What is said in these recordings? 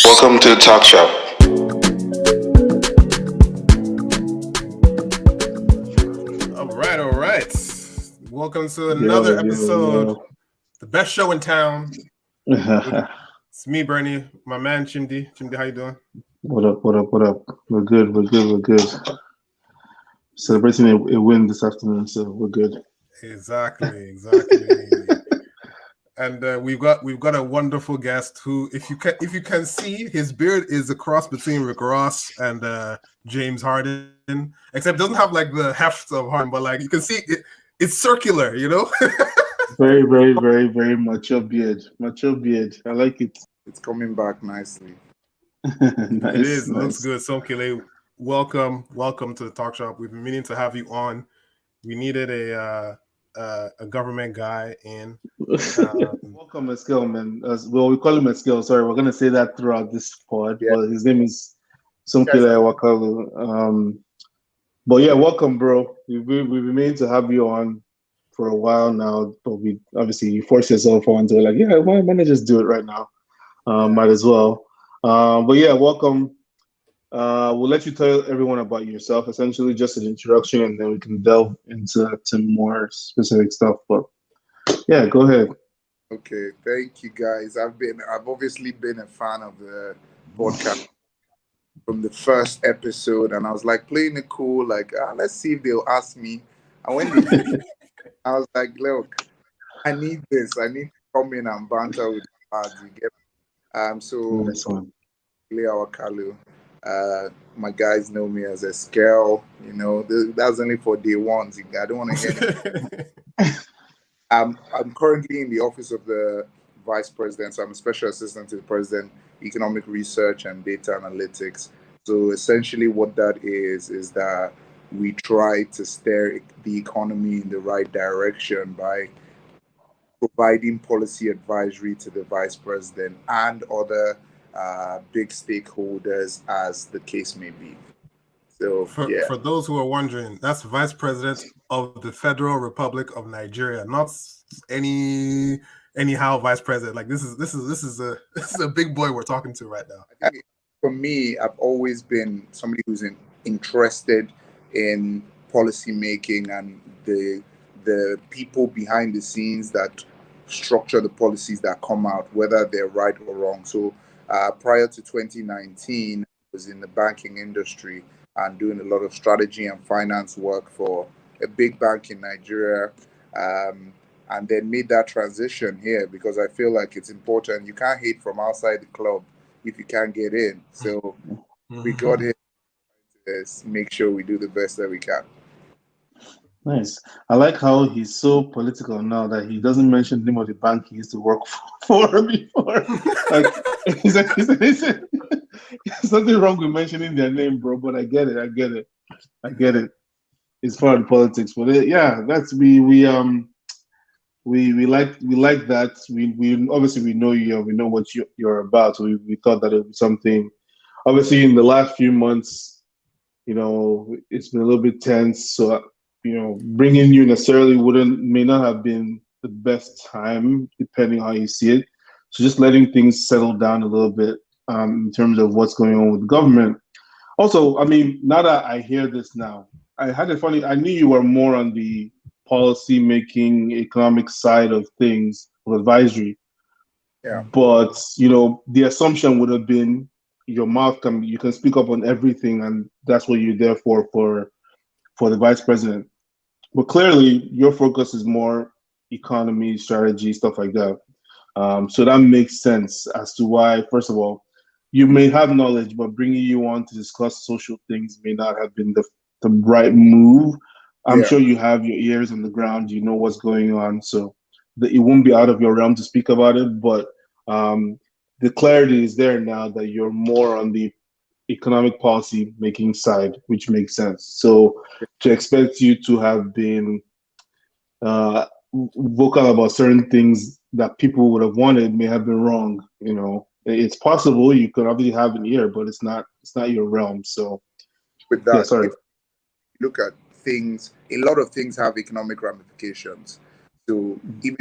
Welcome to the talk shop. All right. Welcome to another episode. The best show in town. It's me, Bernie, my man Chimdi. Chimdi, how you doing? What up? We're good. Celebrating a win this afternoon, so we're good. Exactly. And we've got a wonderful guest who, if you can see, his beard is a cross between Rick Ross and James Harden, except it doesn't have like the heft of Harden, but like you can see it's circular, you know. very mature beard. I like it. It's coming back nicely. Nice, it is. nice. It looks good. Somkele, welcome to the talk shop. We've been meaning to have you on. We needed a government guy in. Welcome, Msme, man. We call him Msme. Sorry, we're gonna say that throughout this pod. Yeah. But his name is Somkele Awakalu. But yeah, welcome, bro. We've been meaning to have you on for a while now, but we obviously you force yourself on to like, yeah, why not just do it right now? Might as well. But yeah, welcome. We'll let you tell everyone about yourself, essentially just an introduction, and then we can delve into more specific stuff. But yeah, go ahead. Okay, thank you guys. I've obviously been a fan of the podcast from the first episode, and I was like playing it cool, like let's see if they'll ask me. And when they did, I was like, look, I need this. I need to come in and banter with the lads. You get so Nice one. Somkele Awakalu. My guys know me as a scale. You know, that's only for day ones. I don't want to hear it. I'm currently in the office of the vice president. So I'm a special assistant to the president, economic research and data analytics. So essentially what that is that we try to steer the economy in the right direction by providing policy advisory to the vice president and other big stakeholders as the case may be. So for those who are wondering, that's Vice President of the Federal Republic of Nigeria, not anyhow Vice President. Like this is a big boy we're talking to right now. I think for me, I've always been somebody who's interested in policy making and the people behind the scenes that structure the policies that come out, whether they're right or wrong. So prior to 2019, I was in the banking industry and doing a lot of strategy and finance work for a big bank in Nigeria, and then made that transition here because I feel like it's important. You can't hate from outside the club if you can't get in. So we got here to make sure we do the best that we can. Nice. I like how he's so political now that he doesn't mention the name of the bank he used to work for before. Like, he said, there's nothing wrong with mentioning their name, bro. But I get it. It's part of politics, but yeah, that's we like that. We obviously we know you. We know what you're about. So we thought that it would be something. Obviously, in the last few months, you know, it's been a little bit tense. So you know, bringing you necessarily may not have been the best time, depending how you see it. So just letting things settle down a little bit in terms of what's going on with the government. Also, I mean, now that I hear this now, I knew you were more on the policy making, economic side of things, of advisory. Yeah. But, you know, the assumption would have been you can speak up on everything, and that's what you're there for the vice president. But clearly, your focus is more economy, strategy, stuff like that. So that makes sense as to why, first of all, you may have knowledge, but bringing you on to discuss social things may not have been the right move. I'm sure you have your ears on the ground. You know what's going on. So it won't be out of your realm to speak about it. But the clarity is there now that you're more on the economic policy making side, which makes sense. So to expect you to have been vocal about certain things that people would have wanted may have been wrong. You know, it's possible you could obviously have an ear, but it's not your realm. So with that, sorry. if you look at things, a lot of things have economic ramifications. So even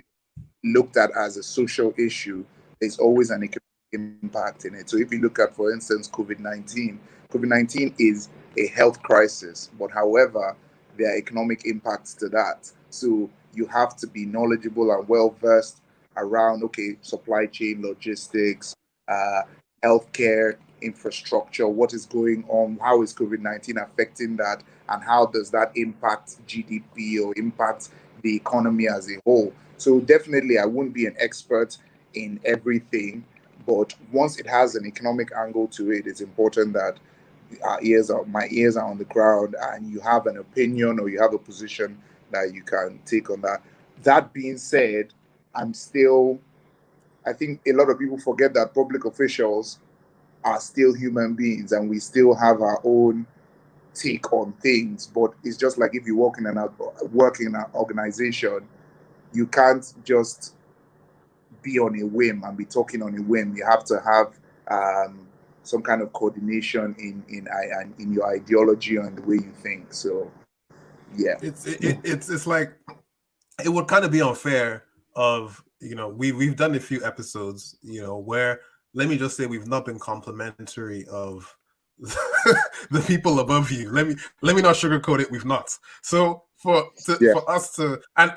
looked at as a social issue, there's always an economic impact in it. So if you look at, for instance, COVID-19 is a health crisis, but however, there are economic impacts to that. So you have to be knowledgeable and well versed around, okay, supply chain logistics, uh, healthcare infrastructure, what is going on, how is COVID-19 affecting that, and how does that impact GDP or impact the economy as a whole. So definitely I wouldn't be an expert in everything, but once it has an economic angle to it, it's important that my ears are on the ground, and you have an opinion or you have a position that you can take on that. That being said, I think a lot of people forget that public officials are still human beings and we still have our own take on things. But it's just like if you work in an organization, you can't just be on a whim and be talking on a whim. You have to have some kind of coordination in your ideology and the way you think. So yeah, It's like it would kind of be unfair of, we've done a few episodes, where, let me just say, we've not been complimentary of the people above you. Let me not sugarcoat it. We've not. So for us to, and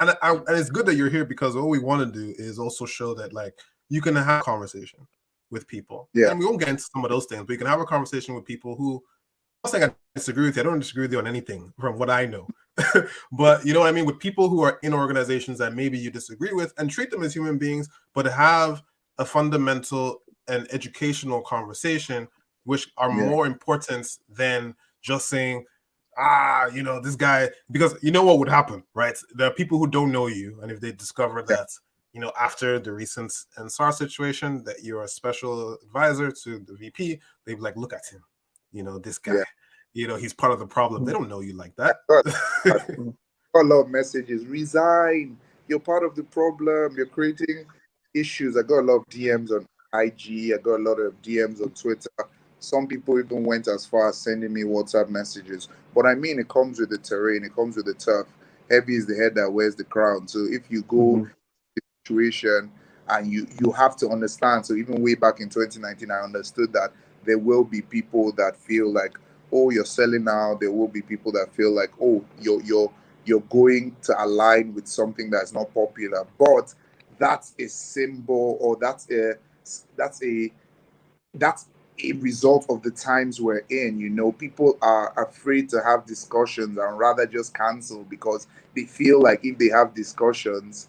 it's good that you're here, because all we want to do is also show that, like, you can have a conversation with people, and we won't get into some of those things, but you can have a conversation with people who, I'm not saying I disagree with you. I don't disagree with you on anything from what I know. But you know what I mean, with people who are in organizations that maybe you disagree with, and treat them as human beings, but have a fundamental and educational conversation, which are more important than just saying, this guy, because you know what would happen, right? There are people who don't know you, and if they discover that, after the recent NSAR situation, that you're a special advisor to the VP, they'd be like, look at him, this guy. He's part of the problem. They don't know you like that. I got a lot of messages. Resign. You're part of the problem. You're creating issues. I got a lot of DMs on IG. I got a lot of DMs on Twitter. Some people even went as far as sending me WhatsApp messages. But I mean, it comes with the terrain. It comes with the turf. Heavy is the head that wears the crown. So if you go the situation, and you have to understand. So even way back in 2019, I understood that there will be people that feel like, oh, you're selling out. There will be people that feel like, oh, you're going to align with something that's not popular. But that's a symbol, or that's a result of the times we're in. People are afraid to have discussions and rather just cancel, because they feel like if they have discussions,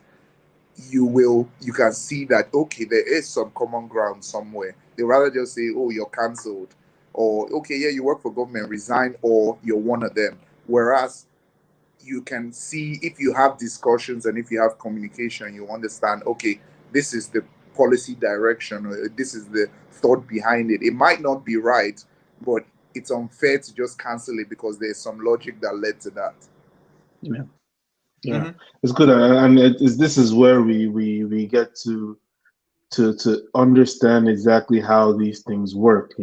you can see that, okay, there is some common ground somewhere. They rather just say, oh, you're cancelled, or okay, yeah, you work for government, resign, or you're one of them. Whereas you can see, if you have discussions and if you have communication, you understand, okay, this is the policy direction, or this is the thought behind it. It might not be right, but it's unfair to just cancel it because there's some logic that led to that. Yeah, it's good, and this is where we get to understand exactly how these things work.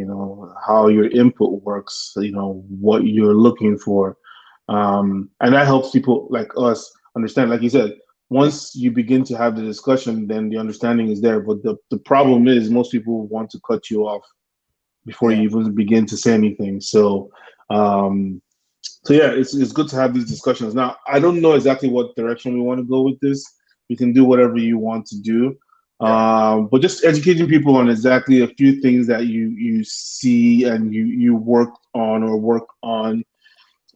How your input works. What you're looking for, and that helps people like us understand. Like you said, once you begin to have the discussion, then the understanding is there. But the problem is, most people want to cut you off before you even begin to say anything. So yeah, it's good to have these discussions. Now, I don't know exactly what direction we want to go with this. You can do whatever you want to do, but just educating people on exactly a few things that you see and you work on,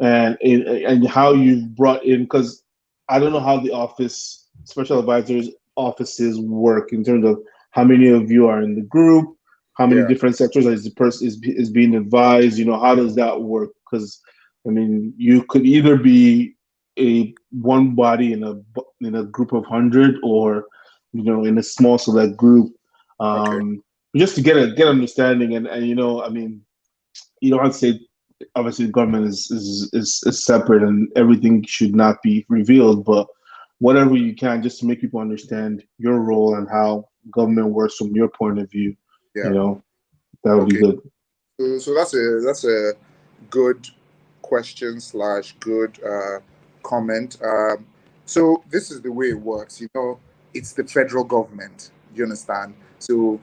and how you've brought in. Because I don't know how the office, special advisors offices work in terms of how many of you are in the group, how many different sectors is the person is being advised. How does that work? Because I mean, you could either be one body in a group of 100, or in a small select group, just to get understanding. And I mean, you don't have to say, obviously the government is separate and everything should not be revealed, but whatever you can, just to make people understand your role and how government works from your point of view. That would be good. So that's a good question / good comment. So this is the way it works. It's the federal government. You understand? So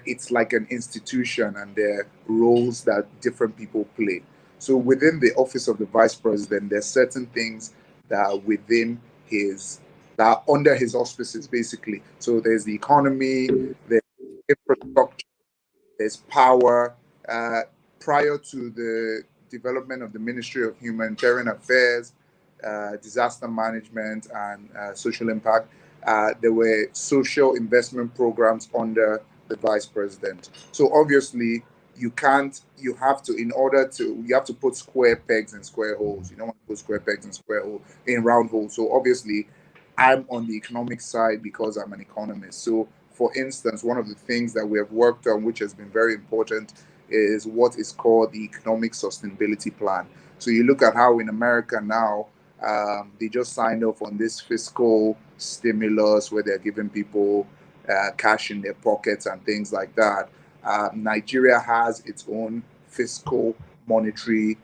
it's like an institution, and there are roles that different people play. So within the office of the vice president, there's certain things that are within his that are under his auspices, basically. So there's the economy, there's infrastructure, there's power. Prior to the development of the Ministry of Humanitarian Affairs, Disaster Management, and Social Impact, there were social investment programs under the vice president. So obviously, you have to, you have to put square pegs in square holes. You don't want to put square pegs in round holes. So obviously, I'm on the economic side because I'm an economist. So, for instance, one of the things that we have worked on, which has been very important, is what is called the Economic Sustainability Plan. So, you look at how in America now, they just signed off on this fiscal stimulus where they're giving people cash in their pockets and things like that. Nigeria has its own fiscal, monetary,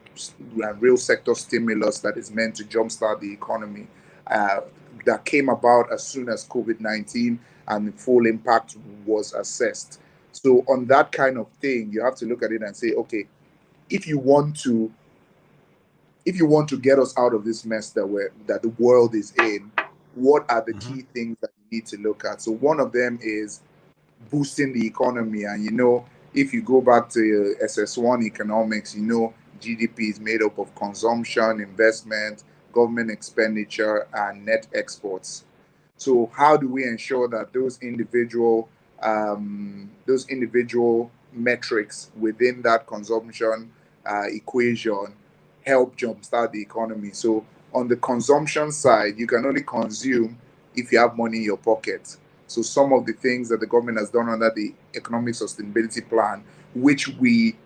real sector stimulus that is meant to jumpstart the economy. Uh, that came about as soon as COVID-19 and the full impact was assessed. So on that kind of thing, you have to look at it and say, okay, if you want to get us out of this mess that the world is in, what are the key things that you need to look at? So one of them is boosting the economy. And if you go back to SS1 economics, GDP is made up of consumption, investment, government expenditure, and net exports. So how do we ensure that those individual metrics within that consumption equation help jumpstart the economy? So on the consumption side, you can only consume if you have money in your pocket. So some of the things that the government has done under the Economic Sustainability Plan, which we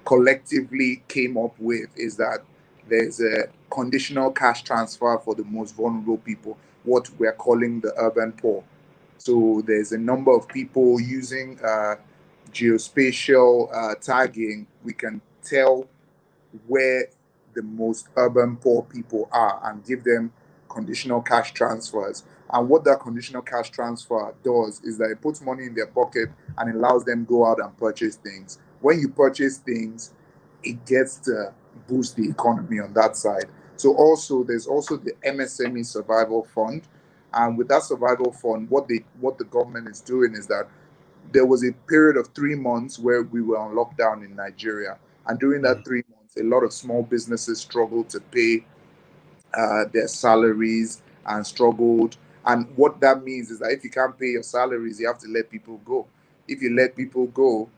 collectively came up with, is that there's a conditional cash transfer for the most vulnerable people, what we're calling the urban poor. So there's a number of people using geospatial tagging. We can tell where the most urban poor people are and give them conditional cash transfers. And what that conditional cash transfer does is that it puts money in their pocket and allows them go out and purchase things. When you purchase things, it gets to boost the economy on that side. So there's also the MSME Survival Fund. And with that survival fund, what the government is doing is that there was a period of 3 months where we were on lockdown in Nigeria. And during that 3 months, a lot of small businesses struggled to pay their salaries and struggled. And what that means is that if you can't pay your salaries, you have to let people go. If you let people go,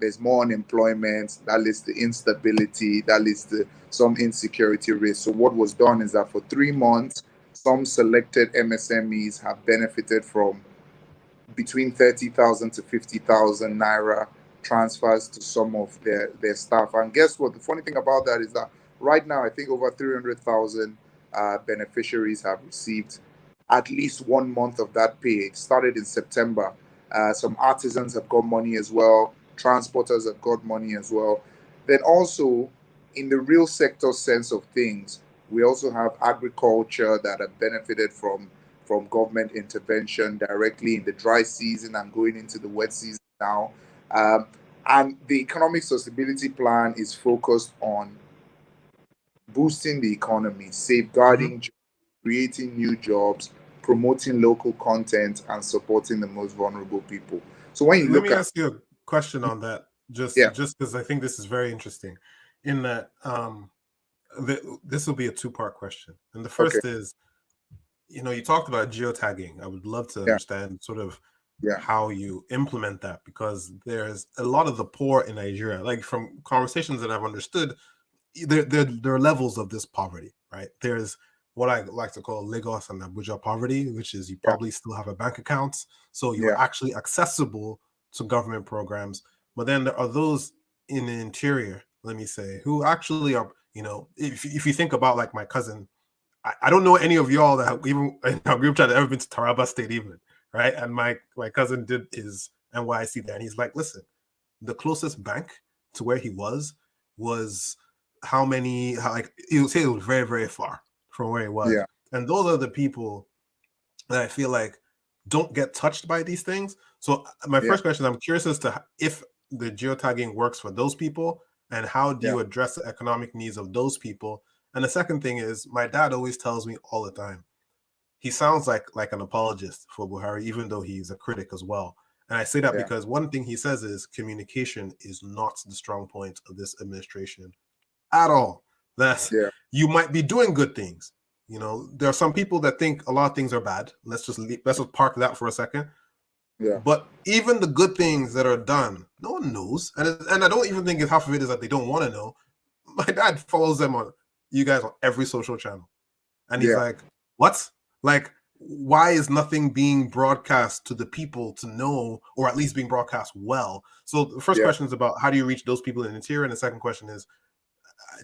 there's more unemployment. That leads to instability. That leads to some insecurity risk. So what was done is that for 3 months, some selected MSMEs have benefited from between 30,000 to 50,000 naira transfers to some of their staff. And guess what? The funny thing about that is that right now, I think over 300,000 beneficiaries have received at least 1 month of that pay. It started in September. Some artisans have got money as well. Transporters have got money as well. Then also, in the real sector sense of things, we also have agriculture that have benefited from government intervention directly in the dry season and going into the wet season now. And the Economic Sustainability Plan is focused on boosting the economy, safeguarding, creating new jobs, promoting local content, and supporting the most vulnerable people. So when you Let look me at, ask you a question on that, yeah, just because I think this is very interesting. In that, this will be a two-part question, and the okay, first is, you talked about geotagging. I would love to yeah, understand sort of yeah, how you implement that, because there's a lot of the poor in Nigeria. Like from conversations that I've understood, there are levels of this poverty, right? There's what I like to call Lagos and Abuja poverty, which is you yeah, probably still have a bank account, so you're yeah, actually accessible to government programs. But then there are those in the interior, let me say, who actually are, if you think about like my cousin, I don't know any of y'all that have even in our group chat that ever been to Taraba State even, right? And my cousin did his NYC there, and he's like, listen, the closest bank to where he was like he would say it was very, very far from where he was. yeah, And those are the people that I feel like don't get touched by these things. So my Yeah. first question is, I'm curious as to if the geotagging works for those people, and how do you address the economic needs of those people? And the second thing is, my dad always tells me all the time, he sounds like an apologist for Buhari, even though he's a critic as well. And I say that Yeah. because one thing he says is communication is not the strong point of this administration at all. That Yeah. you might be doing good things. You know, there are some people that think a lot of things are bad. Let's just park that for a second. Yeah. But even the good things that are done, no one knows. And I don't even think half of it is that they don't want to know. My dad follows them on you guys on every social channel. And he's like, what? Like, why is nothing being broadcast to the people to know, or at least being broadcast well? So the first question is about how do you reach those people in the interior, and the second question is,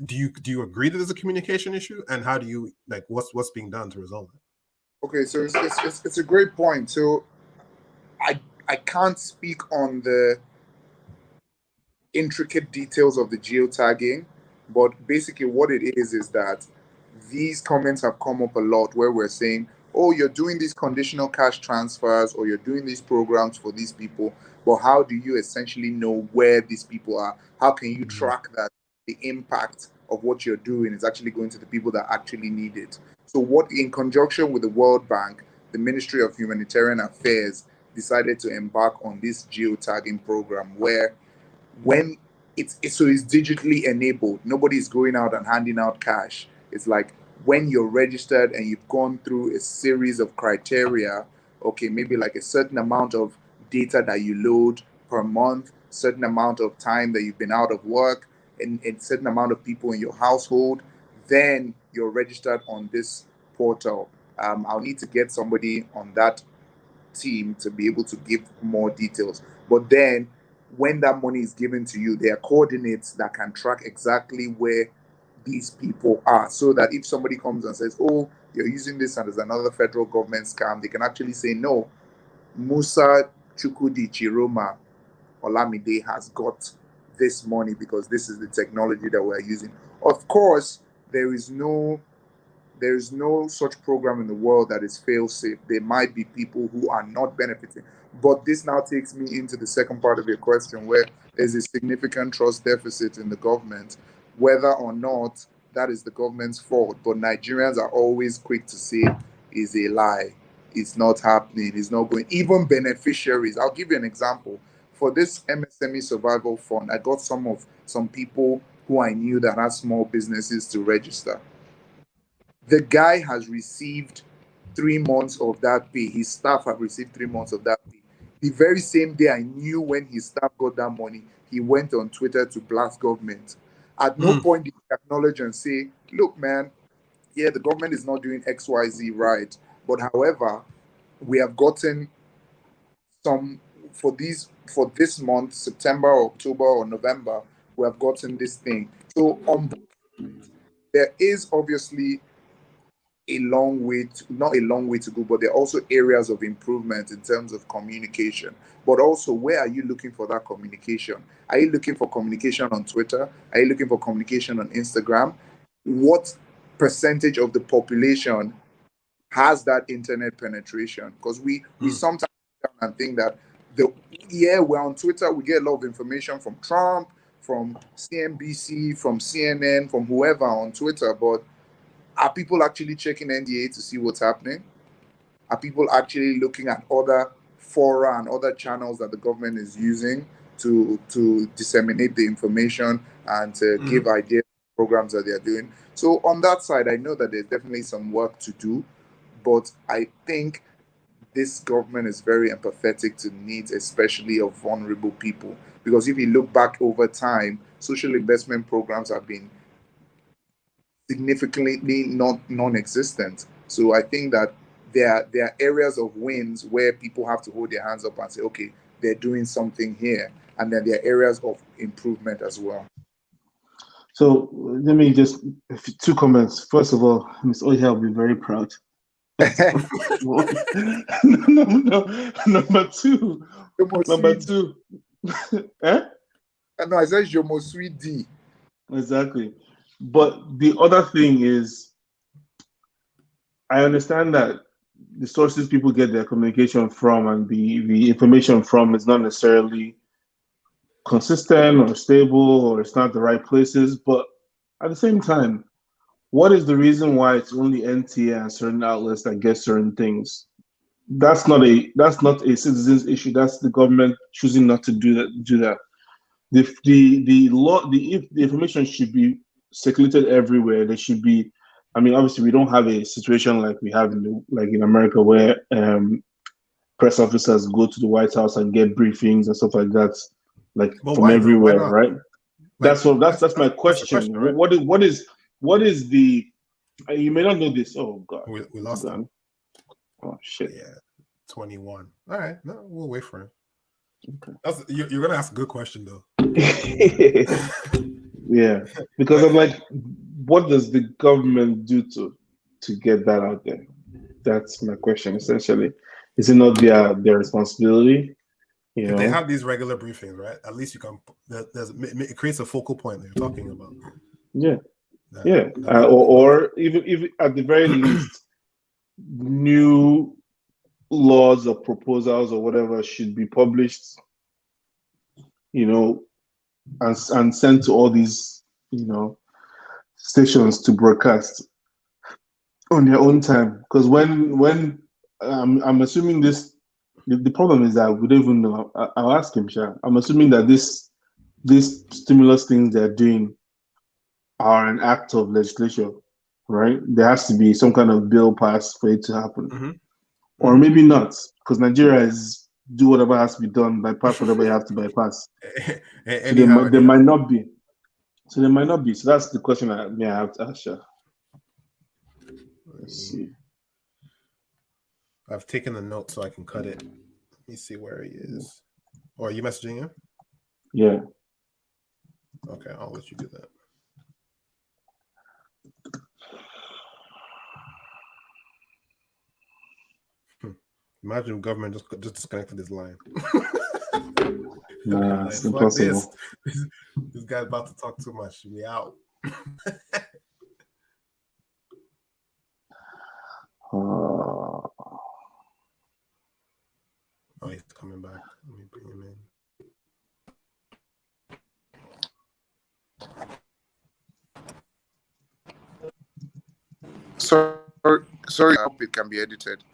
do you agree that there's a communication issue, and how do you what's being done to resolve it? Okay, so it's a great point. So I can't speak on the intricate details of the geotagging, but basically what it is that these comments have come up a lot where we're saying, oh, you're doing these conditional cash transfers or you're doing these programs for these people, but how do you essentially know where these people are? How can you track that the impact of what you're doing is actually going to the people that actually need it? So what, in conjunction with the World Bank, the Ministry of Humanitarian Affairs decided to embark on this geotagging program where when it's digitally enabled, nobody's going out and handing out cash. It's like when you're registered and you've gone through a series of criteria, okay, maybe like a certain amount of data that you load per month, certain amount of time that you've been out of work, and a certain amount of people in your household, then you're registered on this portal. I'll need to get somebody on that team to be able to give more details. But then when that money is given to you, there are coordinates that can track exactly where these people are, so that if somebody comes and says, oh, you're using this and there's another federal government scam, they can actually say, no, Musa Chukudi Chiroma Olamide has got this money because this is the technology that we're using. Of course, there is no such program in the world that is fail safe. There might be people who are not benefiting. But this now takes me into the second part of your question, where there's a significant trust deficit in the government, whether or not that is the government's fault. But Nigerians are always quick to say is a lie. It's not happening. It's not going. Even beneficiaries. I'll give you an example. For this MSME Survival Fund, I got some people who I knew that had small businesses to register. The guy has received 3 months of that pay. His staff have received 3 months of that pay. The very same day I knew when his staff got that money, he went on Twitter to blast government. At no point did he acknowledge and say, look, man, yeah, the government is not doing XYZ right. But however, we have gotten some for this month, September, October, or November, we have gotten this thing. So there is obviously not a long way to go, but there are also areas of improvement in terms of communication. But also, where are you looking for that communication? Are you looking for communication on Twitter? Are you looking for communication on Instagram? What percentage of the population has that internet penetration? Because we sometimes sit down and think that we're on Twitter, we get a lot of information from Trump, from CNBC, from CNN, from whoever on Twitter, but are people actually checking NDA to see what's happening? Are people actually looking at other fora and other channels that the government is using to disseminate the information and to give ideas programs that they're doing? So on that side, I know that there's definitely some work to do, but I think this government is very empathetic to needs, especially of vulnerable people. Because if you look back over time, social investment programs have been significantly non-existent. So I think that there are areas of wins where people have to hold their hands up and say, okay, they're doing something here. And then there are areas of improvement as well. So let me just two comments. First of all, Ms. Oya will be very proud. no. Number two. Eh? No, I said you're more sweet D. Exactly. But the other thing is, I understand that the sources people get their communication from and the information from is not necessarily consistent or stable, or it's not the right places. But at the same time, what is the reason why it's only NTA and certain outlets that get certain things? That's not a citizen's issue. That's the government choosing not to do that. The law, the information should be circulated everywhere. There should be, I mean, obviously we don't have a situation like we have in America, where press officers go to the White House and get briefings and stuff like that, like But from why though? Why everywhere, not? right? Like, That's my the question. right? What is the? You may not know this. Oh God, We lost him. Oh shit. Yeah, 21. All right, no, we'll wait for him. Okay. You're gonna ask a good question though. Yeah, because I'm like, what does the government do to get that out there? That's my question. Essentially, is it not their responsibility? You If know, they have these regular briefings, right? At least you can. It creates a focal point that you're talking about. Yeah, or even at the very least, new laws or proposals or whatever should be published, you know, and sent to all these, you know, stations to broadcast on their own time. Because when I'm assuming this, the problem is that we don't even know. I'll ask him, Sha. I'm assuming that these stimulus things they're doing are an act of legislation, right? There has to be some kind of bill passed for it to happen. Mm-hmm. Or maybe not, because Nigeria is do whatever has to be done, bypass whatever you have to bypass. So there might not be. So there might not be. So that's the question I have to ask you. Let's see. I've taken a note so I can cut it. Let me see where he is. Or are you messaging him? Yeah. Okay, I'll let you do that. Imagine government just disconnected his line. Nah, it's impossible. This guy's about to talk too much. We out. Oh, he's coming back. Let me bring him in. Sorry, I hope it can be edited.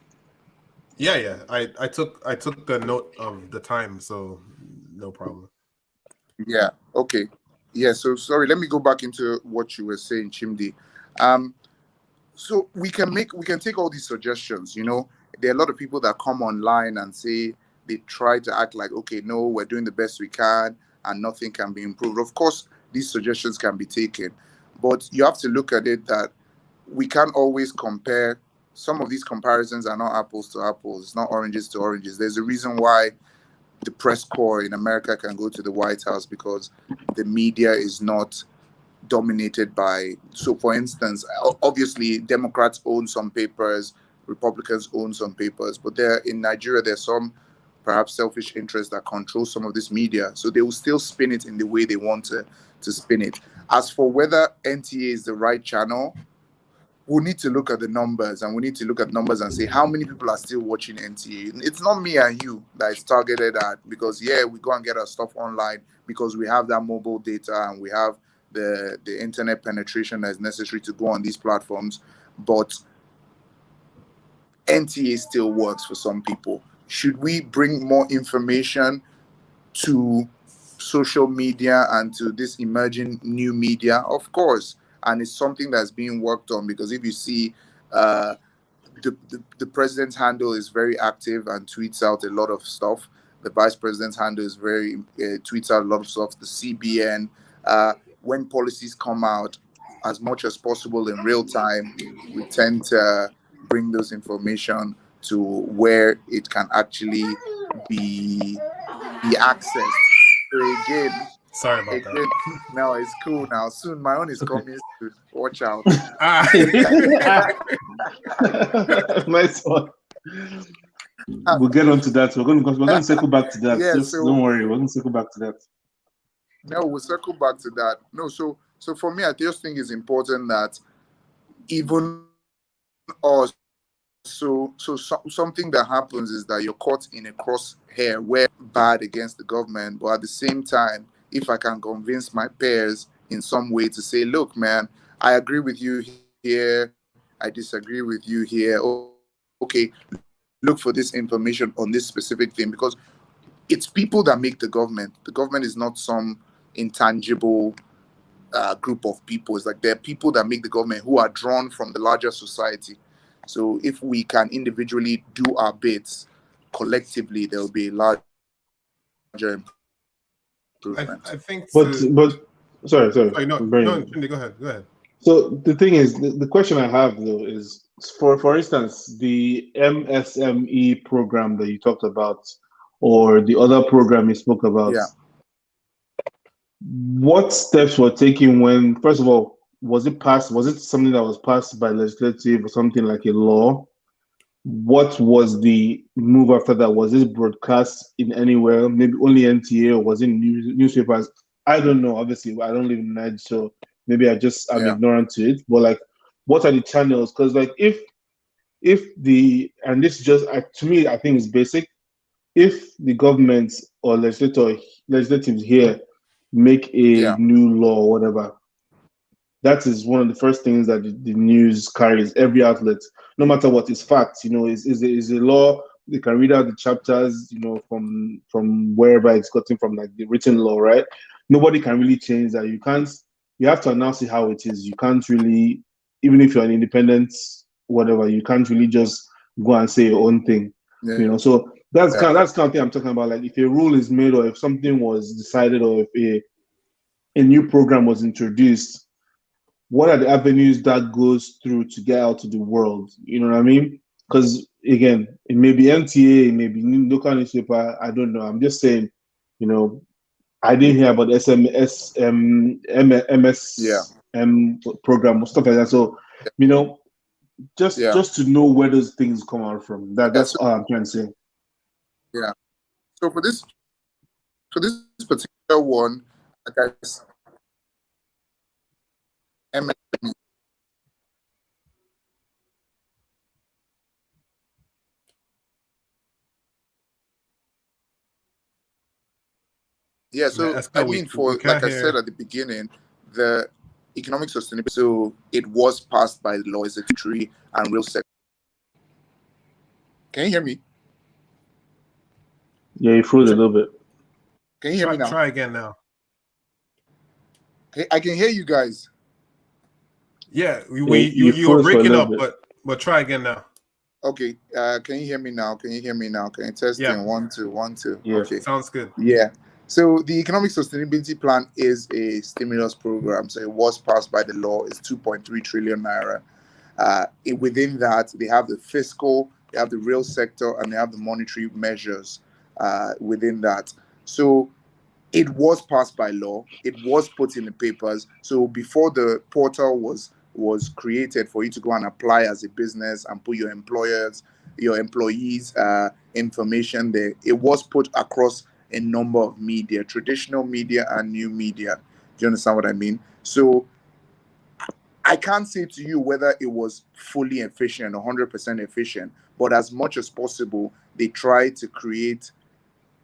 Yeah. I took a note of the time, so no problem. Yeah. Okay. Yeah. So sorry. Let me go back into what you were saying, Chimdi. So we can take all these suggestions. You know, there are a lot of people that come online and say they try to act like, okay, no, we're doing the best we can and nothing can be improved. Of course, these suggestions can be taken, but you have to look at it that we can't always compare. Some of these comparisons are not apples to apples. It's not oranges to oranges. There's a reason why the press corps in America can go to the White House, because the media is not dominated by. So for instance, obviously Democrats own some papers, Republicans own some papers, but there in Nigeria there's some perhaps selfish interests that control some of this media, so they will still spin it in the way they want to spin it. As for whether NTA is the right channel, we need to look at the numbers, and we need to look at numbers and say how many people are still watching NTA. It's not me and you that is targeted at, because we go and get our stuff online because we have that mobile data and we have the internet penetration that is necessary to go on these platforms. But NTA still works for some people. Should we bring more information to social media and to this emerging new media? Of course. And it's something that's being worked on, because if you see the president's handle is very active and tweets out a lot of stuff. The vice president's handle is very tweets out a lot of stuff. The CBN, when policies come out, as much as possible in real time, we tend to bring those information to where it can actually be accessed. So again, sorry about that. No, it's cool now. Soon my own is coming soon. Watch out. Nice one. We'll get on to that. We're going to circle back to that. Yeah, Just don't worry. We're going to circle back to that. No, we'll circle back to that. No, so for me, I just think it's important that even us something that happens is that you're caught in a crosshair where bad against the government, but at the same time, if I can convince my peers in some way to say, look, man, I agree with you here, I disagree with you here. Okay, look for this information on this specific thing, because it's people that make the government. The government is not some intangible group of people. It's like there are people that make the government who are drawn from the larger society. So if we can individually do our bits, collectively there will be a larger improvement. I think But sorry, no, Chindi, go ahead. So the thing is, the question I have though is, for instance, the MSME program that you talked about, or the other program you spoke about. Yeah. What steps were taken when, first of all, was it passed? Was it something that was passed by legislative or something like a law? What was the move after that? Was this broadcast in anywhere? Maybe only NTA, or was it newspapers? I don't know. Obviously, I don't live in Nigeria, so maybe I'm ignorant to it. But like, what are the channels? Because like, if and this just to me, I think it's basic. If the government or legislatives here make a new law or whatever, that is one of the first things that the news carries. Every outlet, no matter what, is fact. Is a law. They can read out the chapters, from wherever it's gotten from, like the written law, right? Nobody can really change that. You have to announce it how it is. You can't really, even if you're an independent, whatever, you can't really just go and say your own thing. So that's kind of thing I'm talking about. Like, if a rule is made, or if something was decided, or if a new program was introduced, what are the avenues that goes through to get out to the world? You know what I mean? Because again, it may be NTA, it may be local newspaper. I don't know. I'm just saying, I didn't hear about MSM program or stuff like that. So, just to know where those things come out from. That's all I'm trying to say. Yeah. So for this particular one, like I said, MSME. Yeah, so like I said at the beginning, the economic sustainability, so it was passed by the law executive and real sector. Can you hear me? Yeah, you froze a little bit. Can you hear me now? Try again now. Okay, I can hear you guys. Yeah, you were breaking up, but try again now. Okay, can you hear me now? Can you test? Yeah. 1 2 1 2. Yeah. Okay, sounds good. Yeah. So the economic sustainability plan is a stimulus program. So it was passed by the law. It's 2.3 trillion naira. Within that, they have the fiscal, they have the real sector, and they have the monetary measures within that. So it was passed by law. It was put in the papers. So before the portal was created for you to go and apply as a business and put your employees' information there, it was put across a number of media, traditional media and new media. Do you understand what I mean? So I can't say to you whether it was fully efficient, 100% efficient, but as much as possible, they tried to create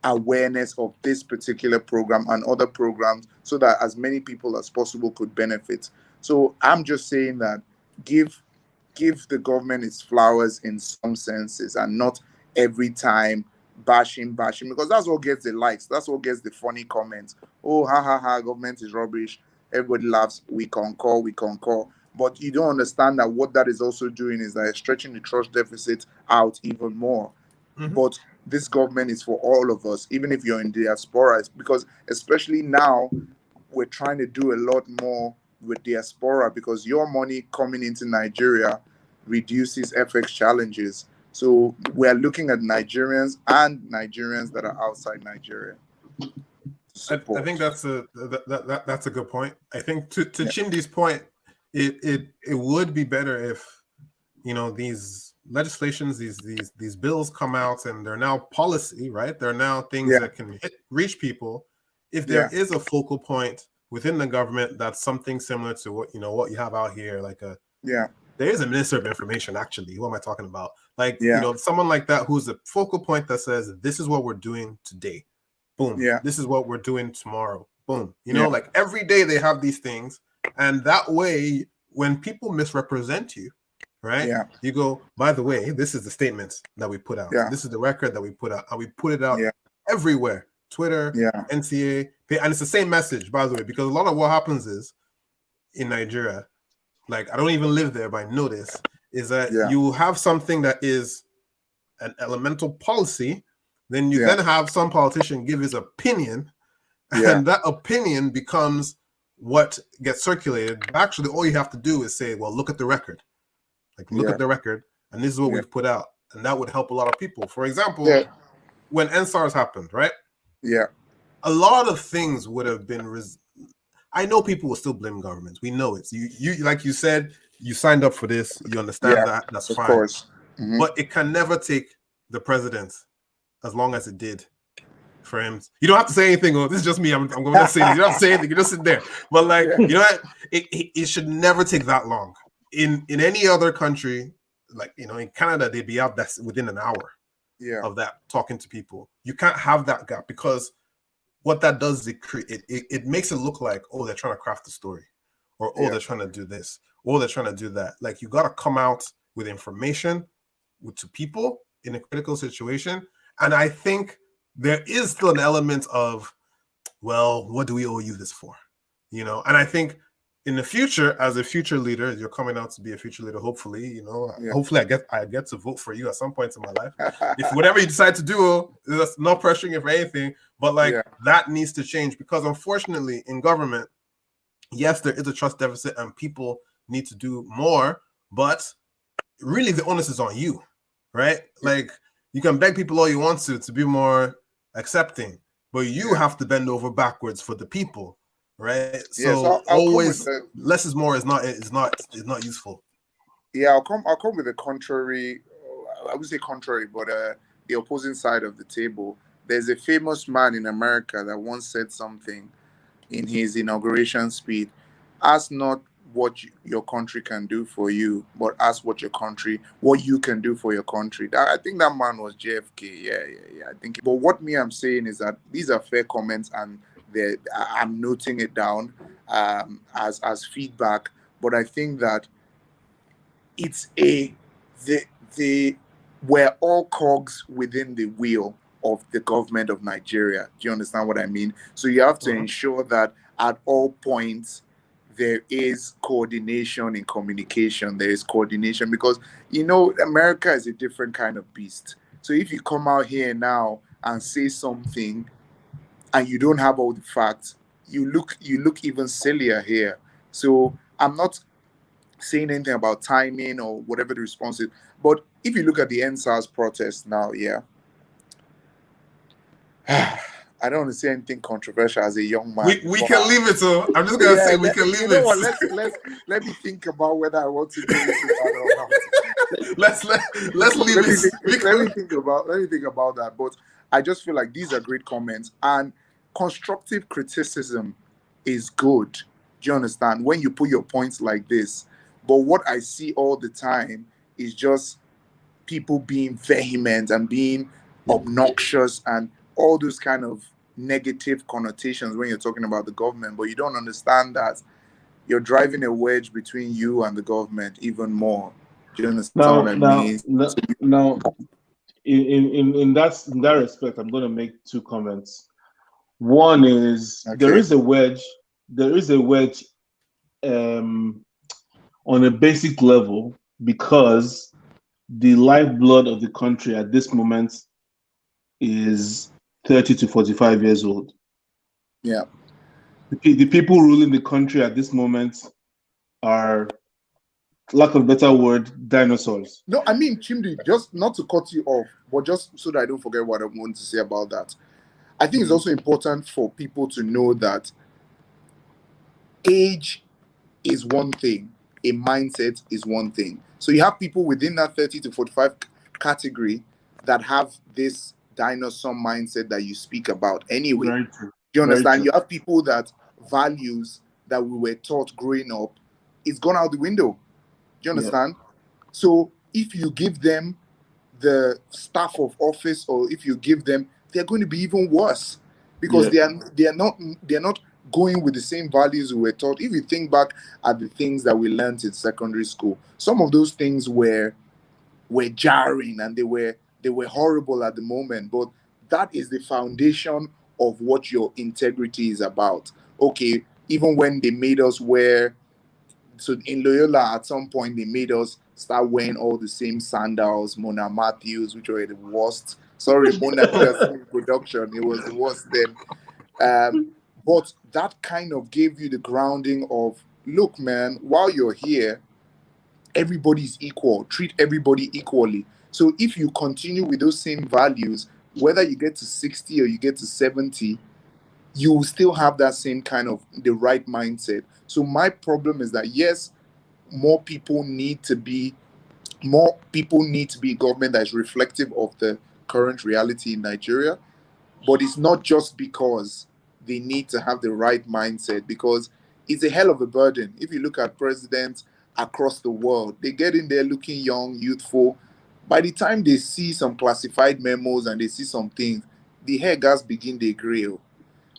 awareness of this particular program and other programs so that as many people as possible could benefit. So I'm just saying that give the government its flowers in some senses, and not every time bashing, because that's what gets the likes, that's what gets the funny comments. Oh, ha ha ha, government is rubbish, everybody laughs, we concur. But you don't understand that what that is also doing is that it's stretching the trust deficit out even more. But this government is for all of us, even if you're in diaspora, because especially now we're trying to do a lot more with diaspora, because your money coming into Nigeria reduces FX challenges. So we're looking at Nigerians that are outside Nigeria. I think that's a good point. I think to Chindi's point, it would be better if these legislations, these bills come out and they're now policy, right? They're now things that can reach people. If there is a focal point within the government that's something similar to what you have out here, like there is a minister of information, actually. Who am I talking about? Like, Yeah. you know, someone like that who's a focal point that says, this is what we're doing today. Boom. Yeah. This is what we're doing tomorrow. Boom. You Yeah. know, like every day they have these things. And that way, when people misrepresent you, right? Yeah. You go, by the way, this is the statements that we put out. Yeah. This is the record that we put out. And we put it out Yeah. everywhere. Twitter, Yeah. NCA. And it's the same message, by the way, because a lot of what happens is in Nigeria, like I don't even live there, but I know this, is that Yeah. you have something that is an elemental policy, then you Yeah. then have some politician give his opinion, Yeah. and that opinion becomes what gets circulated. But actually, all you have to do is say, well, look at the record. Like, look Yeah. at the record, and this is what Yeah. we've put out. And that would help a lot of people. For example, Yeah. when NSARS happened, right? Yeah. A lot of things would have been I know people will still blame governments. We know it. You like you said, you signed up for this. You understand Yeah, that. That's Of fine. course. Mhm. But it can never take the president as long as it did for him. You don't have to say anything. Oh, this is just me. I'm going to say this. You don't have to say anything. You just sit there. But like, Yeah. you know what? It should never take that long. In any other country, like, you know, in Canada, they'd be out that's within an hour Yeah. of that talking to people. You can't have that gap, because what that does is it makes it look like, oh, they're trying to craft the story, or oh, Yeah. they're trying to do this, or they're trying to do that. Like, you got to come out with information to people in a critical situation. And I think there is still an element of, well, what do we owe you this for? You know, and I think in the future, as a future leader, you're coming out to be a future leader, hopefully, you know, Yeah. hopefully I get to vote for you at some point in my life. If whatever you decide to do, that's not pressuring you for anything, but like Yeah. that needs to change, because unfortunately in government, yes, there is a trust deficit and people need to do more, but really the onus is on you, right? Like, you can beg people all you want to be more accepting, but you Yeah. have to bend over backwards for the people, right? Yeah, So I'll come with always the, less is more is not useful. yeah, I'll come with the contrary. I would say contrary, but the opposing side of the table. There's a famous man in America that once said something in his inauguration speech: "Ask not what your country can do for you, but ask what you can do for your country." I think that man was JFK. Yeah. I think. But what I'm saying is that these are fair comments, and I'm noting it down as feedback. But I think that it's the we're all cogs within the wheel of the government of Nigeria. Do you understand what I mean? So you have to ensure that at all points there is coordination in communication. There is coordination, because you know America is a different kind of beast. So if you come out here now and say something and you don't have all the facts, you look even sillier here. So I'm not saying anything about timing or whatever the response is. But if you look at the NSAS protest now, yeah, I don't want to say anything controversial as a young man. We can leave it. So I'm just gonna say we can leave you know it. What, let me think about whether I want to do this or not. let's leave it. Let me think about that. But I just feel like these are great comments, and constructive criticism is good. Do you understand? When you put your points like this. But what I see all the time is just people being vehement and being obnoxious and all those kind of negative connotations when you're talking about the government. But you don't understand that you're driving a wedge between you and the government even more. Do you understand what I mean? Now, in that respect, I'm going to make two comments. One is there is a wedge. On a basic level, because the lifeblood of the country at this moment is 30 to 45 years old. Yeah. The people ruling the country at this moment are, lack of a better word, dinosaurs. No, I mean, Chimdi, just not to cut you off, but just so that I don't forget what I want to say about that. I think it's also important for people to know that age is one thing, a mindset is one thing. So you have people within that 30 to 45 category that have this dinosaur mindset that you speak about anyway. Very true. Do you understand? You have people that values that we were taught growing up is gone out the window. you Yeah. understand? So if you give them the staff of office, or if you give them, they're going to be even worse, because Yeah. they're not going with the same values we were taught. If you think back at the things that we learned in secondary school, some of those things were jarring, and they were horrible at the moment, but that is the foundation of what your integrity is about. Okay, even when they made us wear, so in Loyola, at some point, they made us start wearing all the same sandals, Mona Matthews, which were the worst. Sorry, Mona, if you're still in production, it was the worst then. But that kind of gave you the grounding of, look, man, while you're here, everybody's equal. Treat everybody equally. So if you continue with those same values, whether you get to 60 or you get to 70, you will still have that same kind of the right mindset. So my problem is that, yes, more people need to be a government that is reflective of the current reality in Nigeria. But it's not just because they need to have the right mindset, because it's a hell of a burden. If you look at presidents across the world, they get in there looking young, youthful. By the time they see some classified memos and they see some things, the hair gas begin they grill.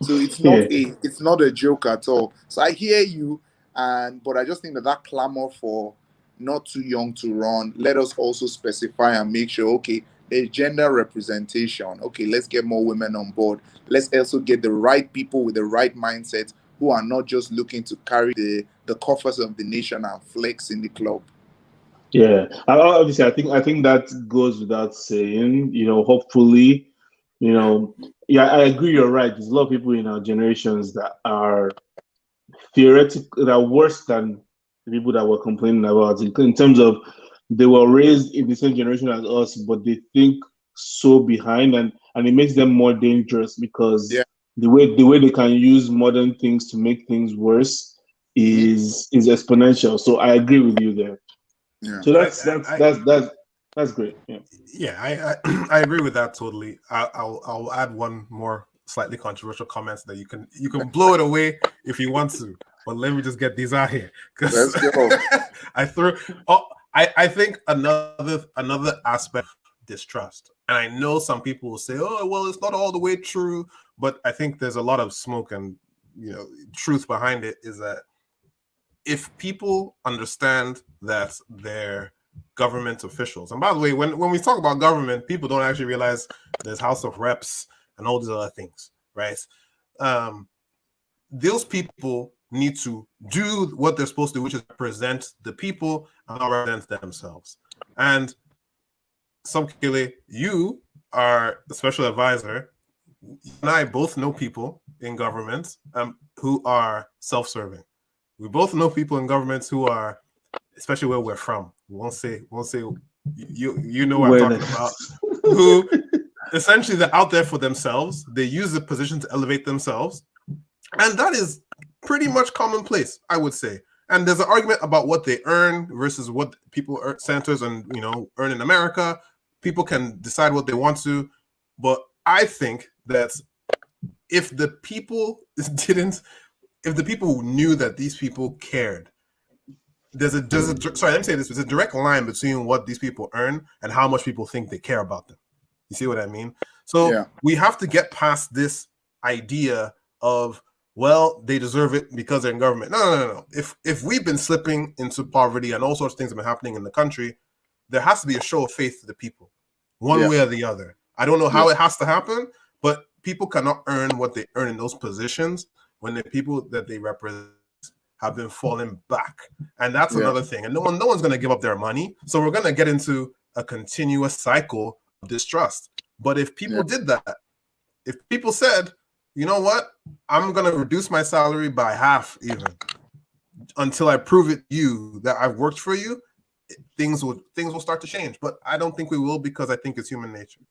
So Yeah. it's not a joke at all. So I hear you, but I just think that clamor for not too young to run, let us also specify and make sure, okay, there's gender representation. Okay, let's get more women on board. Let's also get the right people with the right mindset, who are not just looking to carry the coffers of the nation and flex in the club. Yeah. Obviously, I think that goes without saying. Hopefully, you know, yeah, I agree. You're right. There's a lot of people in our generations that are theoretical, that are worse than the people that were complaining about it, in terms of they were raised in the same generation as us, but they think so behind, and it makes them more dangerous, because Yeah. the way they can use modern things to make things worse Hmm. is exponential. So I agree with you there. Yeah. So I, that's I, that's that's that's great. Yeah. yeah, I agree with that totally. I'll add one more slightly controversial comment that you can blow it away if you want to, but let me just get these out here, because Let's go. I threw. Oh, I think another aspect of distrust, and I know some people will say, oh well, it's not all the way true, but I think there's a lot of smoke and truth behind it. Is that if people understand that they're government officials, and by the way, when we talk about government, people don't actually realize there's House of Reps and all these other things, right? Um, those people need to do what they're supposed to do, which is represent the people and not represent themselves. And Somkele, you are the special advisor. You and I both know people in government who are self-serving. We both know people in governments who are, especially where we're from. We won't say you know what I'm Where talking about. Who essentially they're out there for themselves. They use the position to elevate themselves, and that is pretty much commonplace, I would say. And there's an argument about what they earn versus what people earn, senators and earn in America. People can decide what they want to, but I think that if the people didn't, if the people knew that these people cared, sorry, let me say this: there's a direct line between what these people earn and how much people think they care about them. You see what I mean? So Yeah. we have to get past this idea of, well, they deserve it because they're in government. No. If we've been slipping into poverty and all sorts of things have been happening in the country, there has to be a show of faith to the people, one Yeah. way or the other. I don't know how Yeah. it has to happen, but people cannot earn what they earn in those positions when the people that they represent have been falling back. And that's Yeah. another thing. And no one's going to give up their money. So we're going to get into a continuous cycle of distrust. But if people Yeah. did that, if people said, you know what, I'm going to reduce my salary by half even until I prove it to you that I've worked for you, things will start to change. But I don't think we will, because I think it's human nature.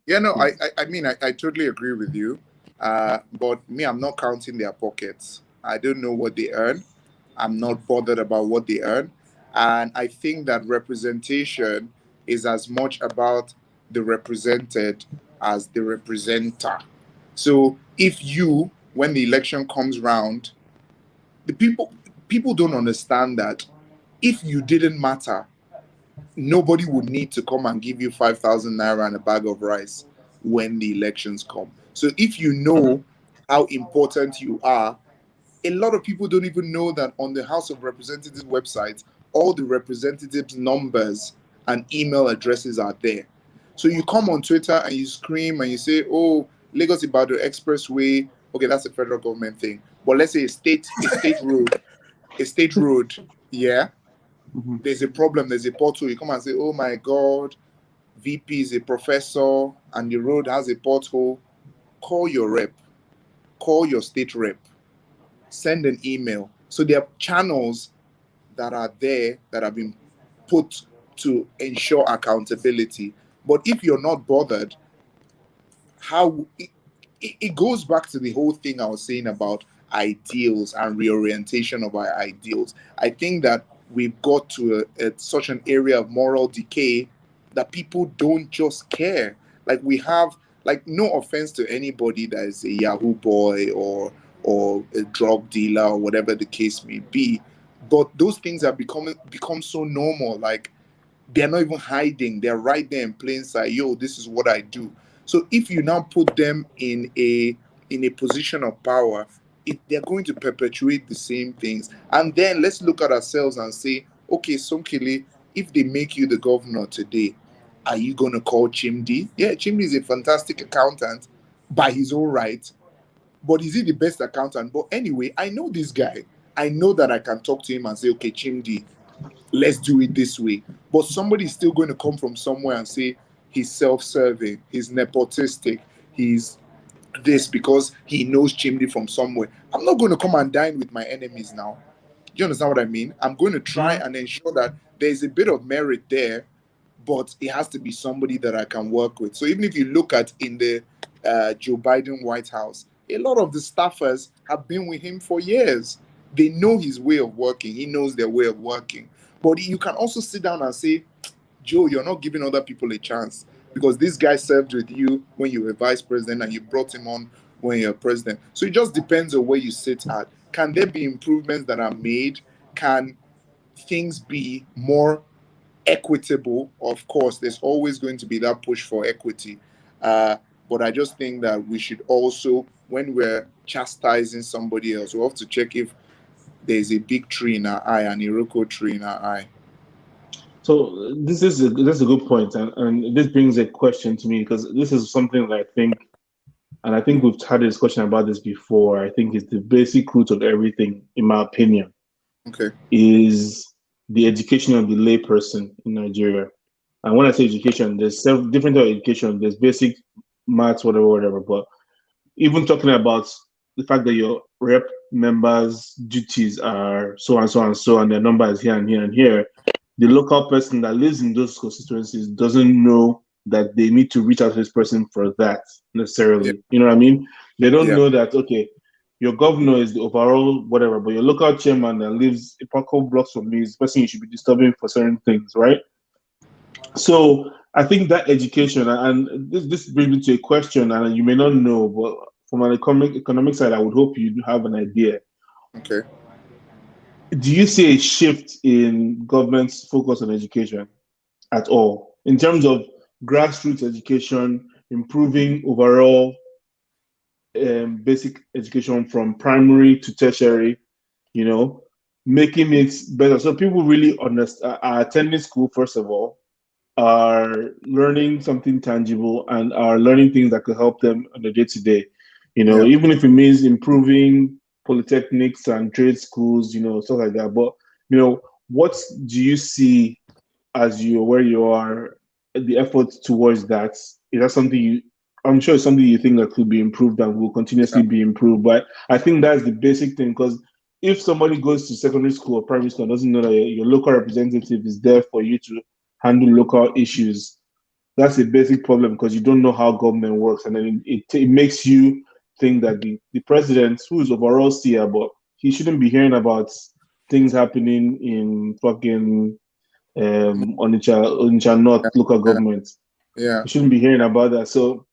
Yeah, no, I mean, I totally agree with you. But me, I'm not counting their pockets. I don't know what they earn. I'm not bothered about what they earn. And I think that representation is as much about the represented as the representer. So if you, when the election comes round, the people don't understand that If you didn't matter, nobody would need to come and give you 5,000 naira and a bag of rice when the elections come. So if you know how important you are, a lot of people don't even know that on the House of Representatives website, all the representatives' numbers and email addresses are there. So you come on Twitter and you scream and you say, "Oh, Lagos Ibadan Expressway." Okay, that's a federal government thing. But let's say a state road. Yeah, Mhm. there's a problem. There's a pothole. You come and say, "Oh my God, VP is a professor and the road has a pothole." Call your rep. Call your state rep. Send an email. So there are channels that are there that have been put to ensure accountability. But if you're not bothered, how it goes back to the whole thing I was saying about ideals and reorientation of our ideals. I think that we've got to such an area of moral decay that people don't just care. Like we have, like, no offense to anybody that is a Yahoo boy or a drug dealer or whatever the case may be, but those things have become so normal. Like they're not even hiding. They're right there in plain sight. Yo, this is what I do. So if you now put them in a position of power, they're going to perpetuate the same things. And then let's look at ourselves and say, okay, Somkele, if they make you the governor today, are you going to call Chimdi? Yeah, Chimdi is a fantastic accountant by his own right, but is he the best accountant? But anyway, I know this guy. I know that I can talk to him and say, okay, Chimdi, let's do it this way. But somebody's still going to come from somewhere and say he's self-serving, he's nepotistic, he's this because he knows Chimney from somewhere. I'm not going to come and dine with my enemies now. Do you understand what I mean? I'm going to try and ensure that there's a bit of merit there, but it has to be somebody that I can work with. So even if you look at in the Joe Biden White House, a lot of the staffers have been with him for years. They know his way of working. He knows their way of working. But you can also sit down and say, Joe, you're not giving other people a chance because this guy served with you when you were vice president and you brought him on when you're president. So it just depends on where you sit at. Can there be improvements that are made? Can things be more equitable? Of course, there's always going to be that push for equity. But I just think that we should also, when we're chastising somebody else, we have to check if there's a big tree in our eye, an Iroko tree in our eye. So that's a good point, and this brings a question to me because this is something that I think, and I think we've had a discussion about this before. I think it's the basic root of everything, in my opinion, Okay. is the education of the layperson in Nigeria. And when I say education, there's several different types of education. There's basic maths, whatever, whatever. But even talking about the fact that your rep members' duties are so and so and so, and their number is here and here and here, the local person that lives in those constituencies doesn't know that they need to reach out to this person for that Yeah. necessarily. You know what I mean? They don't Yeah. know that, okay, your governor is the overall whatever, but your local chairman that lives a couple blocks from me is the person you should be disturbing for certain things, right? So I think that education, and this brings me to a question, and you may not know, but from an economic side, I would hope you have an idea. Okay. Do you see a shift in government's focus on education at all in terms of grassroots education, improving overall basic education from primary to tertiary, you know, making it better so people really understand, are attending school, first of all, are learning something tangible and are learning things that could help them on the day to day. You know, Yeah. even if it means improving polytechnics and trade schools, you know, stuff like that. But you know, what do you see as you where you are, the efforts towards that? Is that something you? I'm sure it's something you think that could be improved and will Yeah. continuously be improved. But I think that's the basic thing because if somebody goes to secondary school or primary school and doesn't know that your local representative is there for you to handle local issues, that's a basic problem because you don't know how government works, and then it makes you think that the president, who is overall seer, but he shouldn't be hearing about things happening in fucking Onitsha North local Yeah. government. Yeah. He shouldn't be hearing about that. So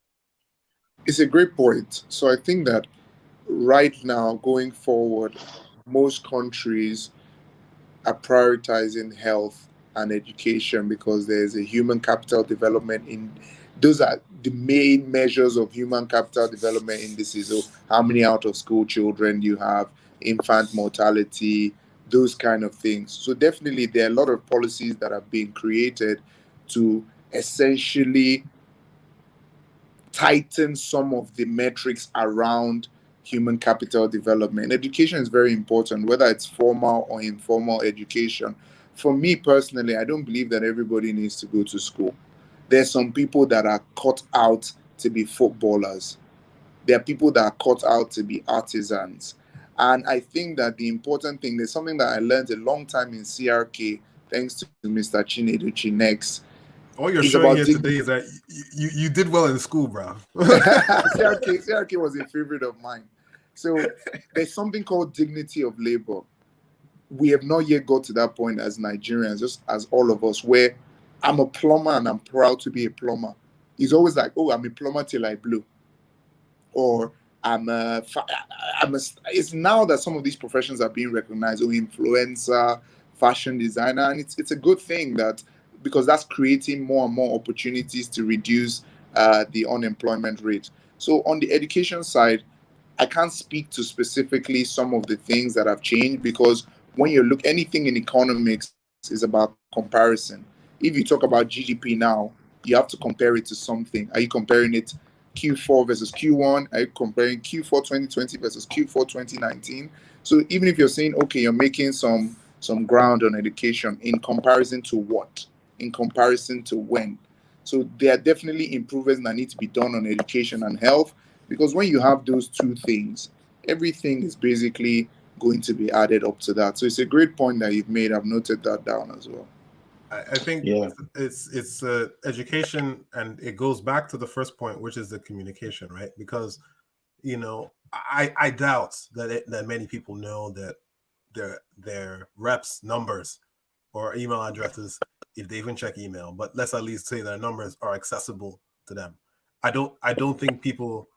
It's a great point. So I think that right now, going forward, most countries, are prioritizing health and education because there's a human capital development in those are the main measures of human capital development indices. So how many out of school children you have, infant mortality, those kind of things. So definitely there are a lot of policies that are being created to essentially tighten some of the metrics around human capital development. Education is very important, whether it's formal or informal education. For me personally, I don't believe that everybody needs to go to school. There's some people that are cut out to be footballers. There are people that are cut out to be artisans. And I think that the important thing, there's something that I learned a long time in CRK, thanks to Mr. Chinedu Chinex, All you're is showing about here today is that you did well in school, bro. CRK was a favorite of mine. So there's something called dignity of labor. We have not yet got to that point as Nigerians, just as all of us, where I'm a plumber and I'm proud to be a plumber. It's always like, oh, I'm a plumber till I blow. Or it's now that some of these professions are being recognized, or influencer, fashion designer, and it's a good thing that because that's creating more and more opportunities to reduce the unemployment rate. So on the education side, I can't speak to specifically some of the things that have changed because when you look anything in economics is about comparison. If you talk about GDP now, you have to compare it to something. Are you comparing it Q4 versus Q1? Are you comparing Q4 2020 versus Q4 2019? So even if you're saying, okay, you're making some ground on education, in comparison to what? In comparison to when? So there are definitely improvements that need to be done on education and health, because when you have those two things, everything is basically going to be added up to that. So it's a great point that you've made. I've noted that down as well. I think Yeah. it's education, and it goes back to the first point, which is the communication, right? Because I doubt that many people know that their reps numbers or email addresses, if they even check email, but let's at least say their numbers are accessible to them. I don't think people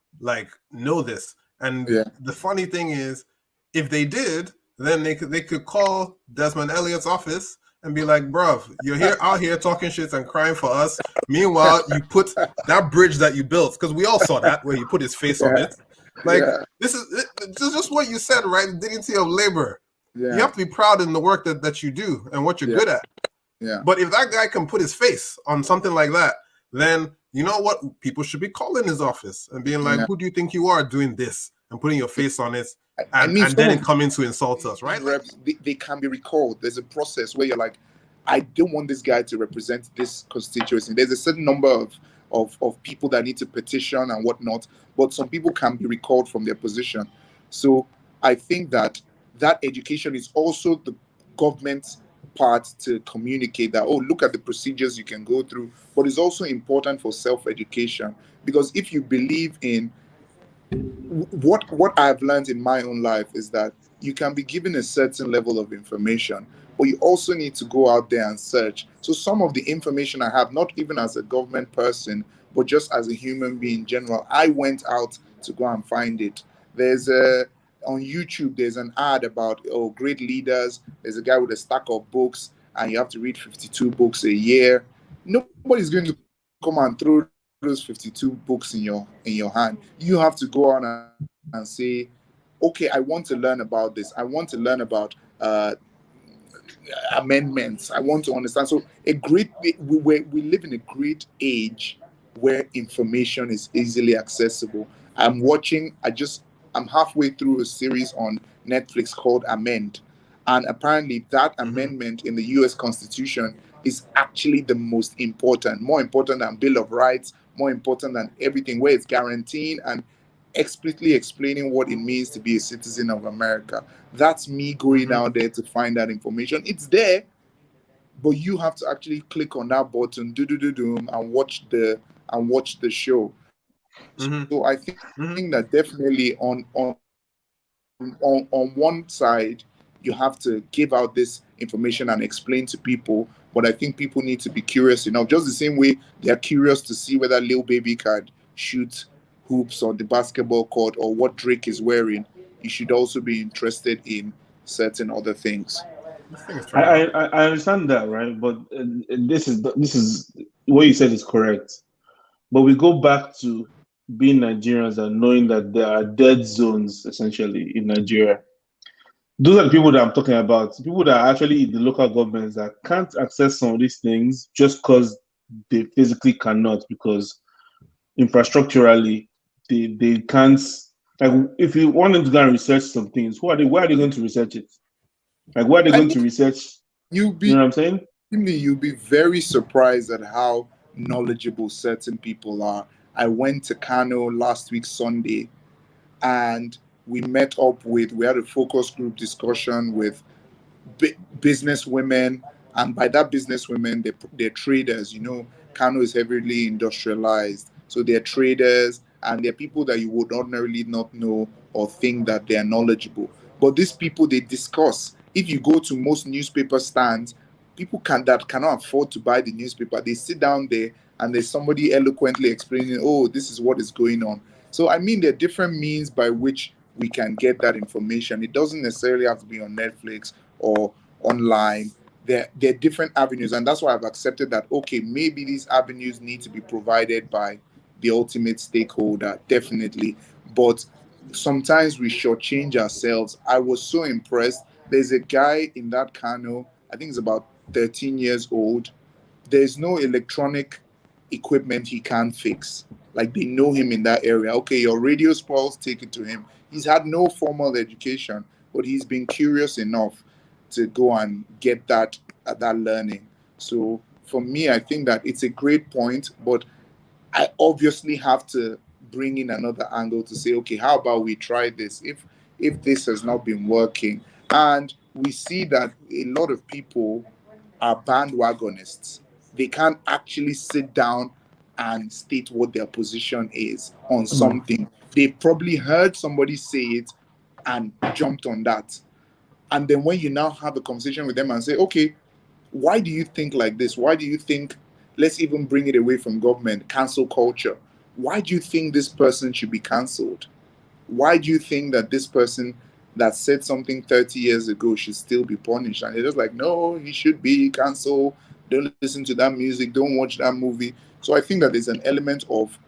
know this. And Yeah. the funny thing is, if they did, then they could call Desmond Elliott's office and be like, bruv, you're here out here talking shit and crying for us. Meanwhile, you put that bridge that you built, because we all saw that where you put his face on it. This is just what you said, right? Dignity of labor. Yeah. You have to be proud in the work that you do and what you're good at. Yeah. But if that guy can put his face on something like that, then you know what? People should be calling his office and being like, who do you think you are doing this? And putting your face on it, and then it coming to insult us, right? Reps, they can be recalled. There's a process where you're like, I don't want this guy to represent this constituency. There's a certain number of people that need to petition and whatnot, but some people can be recalled from their position. So I think that education is also the government's part to communicate that, oh, look at the procedures you can go through, but it's also important for self-education, because if you believe in what I've learned in my own life is that you can be given a certain level of information, but you also need to go out there and search. So some of the information I have, not even as a government person, but just as a human being in general, I went out to go and find it. On YouTube, there's an ad about great leaders. There's a guy with a stack of books, and you have to read 52 books a year. Nobody's going to come and throw those 52 books in your hand. You have to go on and say, okay, I want to learn about this. I want to learn about amendments. I want to understand. So we live in a great age where information is easily accessible. I'm halfway through a series on Netflix called Amend. And apparently that amendment in the US Constitution is actually the most important, more important than Bill of Rights, more important than everything, where it's guaranteeing and explicitly explaining what it means to be a citizen of America. That's me going out there to find that information. It's there, but you have to actually click on that button, and watch the show. So I think that definitely on one side, you have to give out this information and explain to people. But I think people need to be curious enough, just the same way they are curious to see whether Lil Baby can shoot hoops on the basketball court or what Drake is wearing. You should also be interested in certain other things. I think it's I, fair I enough. I understand that, right? But this is what you said is correct. But we go back to being Nigerians and knowing that there are dead zones essentially in Nigeria. Those are the people that I'm talking about. People that are actually in the local governments that can't access some of these things just because they physically cannot, because infrastructurally they can't. Like, if you want them to go and research some things, where are they going to research it? Like, where are they I going mean, to research? you'll You be know what I'm saying? you'll be very surprised at how knowledgeable certain people are. I went to Kano last week Sunday, and we had a focus group discussion with business women, and by that business women, they're traders. You know, Kano is heavily industrialized, so they're traders, and they're people that you would ordinarily not know or think that they are knowledgeable. But these people, they discuss. If you go to most newspaper stands, people that cannot afford to buy the newspaper, they sit down there and there's somebody eloquently explaining, oh, this is what is going on. So I mean, there are different means by which we can get that information. It doesn't necessarily have to be on Netflix or online. There are different avenues, and that's why I've accepted that, okay, maybe these avenues need to be provided by the ultimate stakeholder, definitely. But sometimes we shortchange ourselves. I was so impressed. There's a guy in that Kano, I think he's about 13 years old. There's no electronic equipment he can't fix. Like, they know him in that area. Okay, your radio spoils, take it to him. He's had no formal education, but he's been curious enough to go and get that learning. So for me, I think that it's a great point, but I obviously have to bring in another angle to say, okay, how about we try this? If this has not been working, and we see that a lot of people are bandwagonists, they can't actually sit down and state what their position is on Mm. something. They probably heard somebody say it and jumped on that. And then when you now have a conversation with them and say, okay, why do you think like this? Why do you think, let's even bring it away from government, cancel culture? Why do you think this person should be cancelled? Why do you think that this person that said something 30 years ago should still be punished? And they're just like, no, he should be cancelled. Don't listen to that music. Don't watch that movie. So I think that there's an element of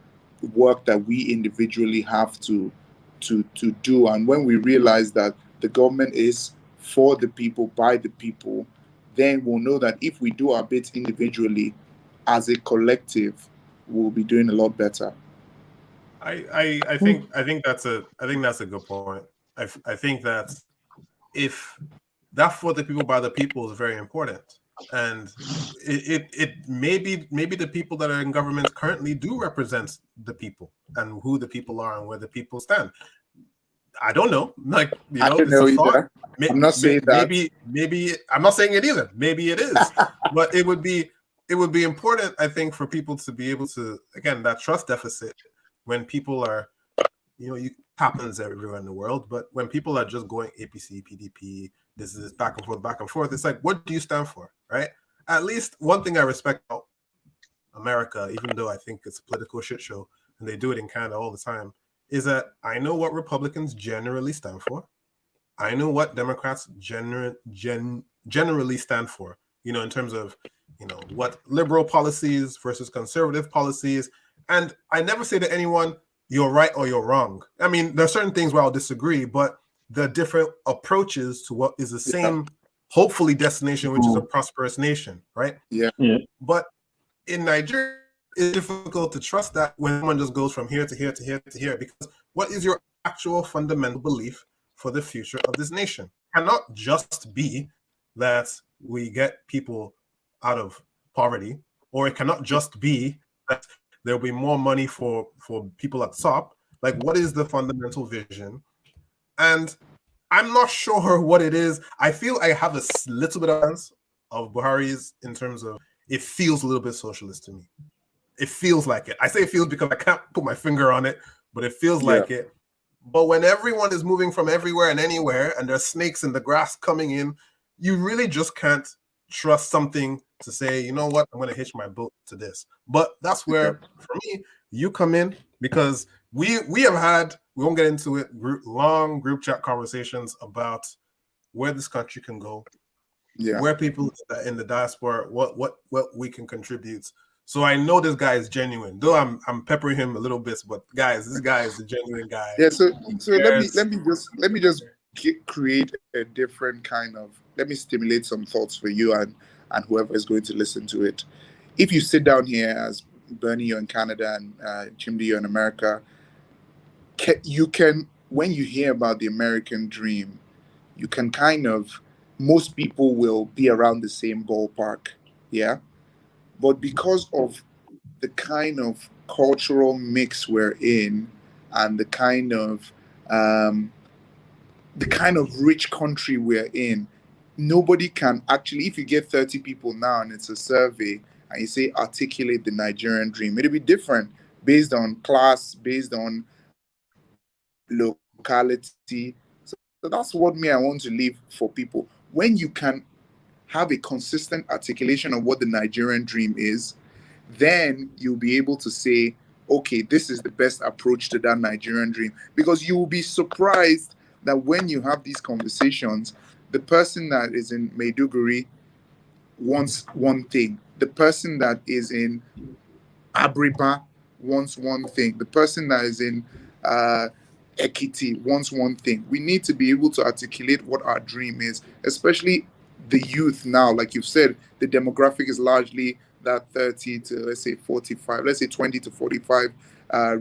work that we individually have to do. And when we realize that the government is for the people, by the people, then we'll know that if we do our bits individually, as a collective, we'll be doing a lot better. I think that's a good point. I think that if that for the people by the people is very important, and it maybe the people that are in government currently do represent the people and who the people are and where the people stand. I don't know. Like, I don't it's a know thought. either. I'm not saying that. Maybe I'm not saying it either. Maybe it is, but it would be important, I think, for people to be able to, again, that trust deficit when people are, it happens everywhere in the world, but when people are just going APC, PDP, this is back and forth, it's like, what do you stand for, right? At least one thing I respect about America, even though I think it's a political shit show, and they do it in Canada all the time, is that I know what Republicans generally stand for. I know what Democrats generally stand for, in terms of, what liberal policies versus conservative policies. And I never say to anyone, you're right or you're wrong. I mean, there are certain things where I'll disagree, but the different approaches to what is the Yeah. same, hopefully, destination, which is a prosperous nation, right? Yeah. Yeah. But in Nigeria, it's difficult to trust that when someone just goes from here to here to here to here, because what is your actual fundamental belief for the future of this nation? It cannot just be that we get people out of poverty, or it cannot just be that there'll be more money for people at the top. Like, what is the fundamental vision? And I'm not sure what it is. I feel I have a little bit of sense of Buhari's in terms of, it feels a little bit socialist to me. It feels like it. I say it feels because I can't put my finger on it, but it feels Yeah. like it. But when everyone is moving from everywhere and anywhere, and there's snakes in the grass coming in, you really just can't trust something to say, you know what, I'm going to hitch my boat to this. But that's where, for me, you come in, because we have had, we won't get into it, long group chat conversations about where this country can go, Yeah. where people in the diaspora, what we can contribute. So I know this guy is genuine, though I'm peppering him a little bit, but guys, this guy is a genuine guy. Yeah. So He let cares. me just create a different kind of. Let me stimulate some thoughts for you and whoever is going to listen to it. If you sit down here as Bernie, you're in Canada, and Chimdi, you're in America, you can, when you hear about the American dream, you can kind of, most people will be around the same ballpark. Yeah. But because of the kind of cultural mix we're in and um, the kind of rich country we're in, nobody can actually, if you get 30 people now and it's a survey and you say articulate the Nigerian dream, it'll be different based on class, based on locality. So that's what me I want to leave for people. When you can have a consistent articulation of what the Nigerian dream is, then you'll be able to say, okay, this is the best approach to that Nigerian dream. Because you will be surprised that when you have these conversations, the person that is in Maiduguri wants one thing. The person that is in Abriba wants one thing. The person that is in Ekiti wants one thing. We need to be able to articulate what our dream is, especially the youth now. Like you've said, the demographic is largely that 30 to, let's say, 45, let's say 20 to 45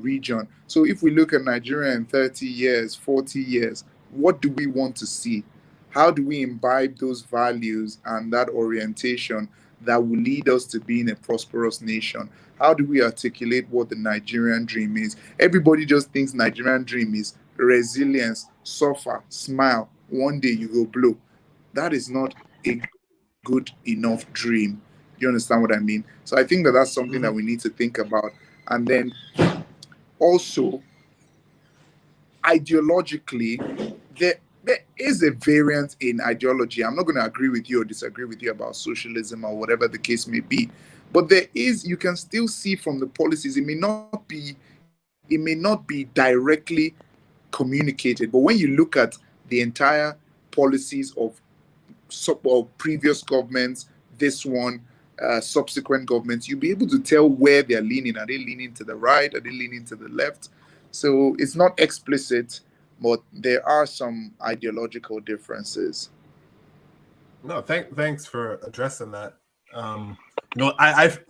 region. So if we look at Nigeria in 30 years, 40 years, what do we want to see? How do we imbibe those values and that orientation that will lead us to being a prosperous nation? How do we articulate what the Nigerian dream is? Everybody just thinks Nigerian dream is resilience, suffer, smile. One day you go blow. That is not a good enough dream. You understand what I mean? So I think that that's something that we need to think about. And then also, ideologically, there is a variance in ideology. I'm not going to agree with you or disagree with you about socialism or whatever the case may be, but there is, you can still see from the policies, it may not be directly communicated, but when you look at the entire policies of previous governments, this one, subsequent governments, you'll be able to tell where they're leaning. Are they leaning to the right? Are they leaning to the left? So it's not explicit, but there are some ideological differences. No, thanks for addressing that.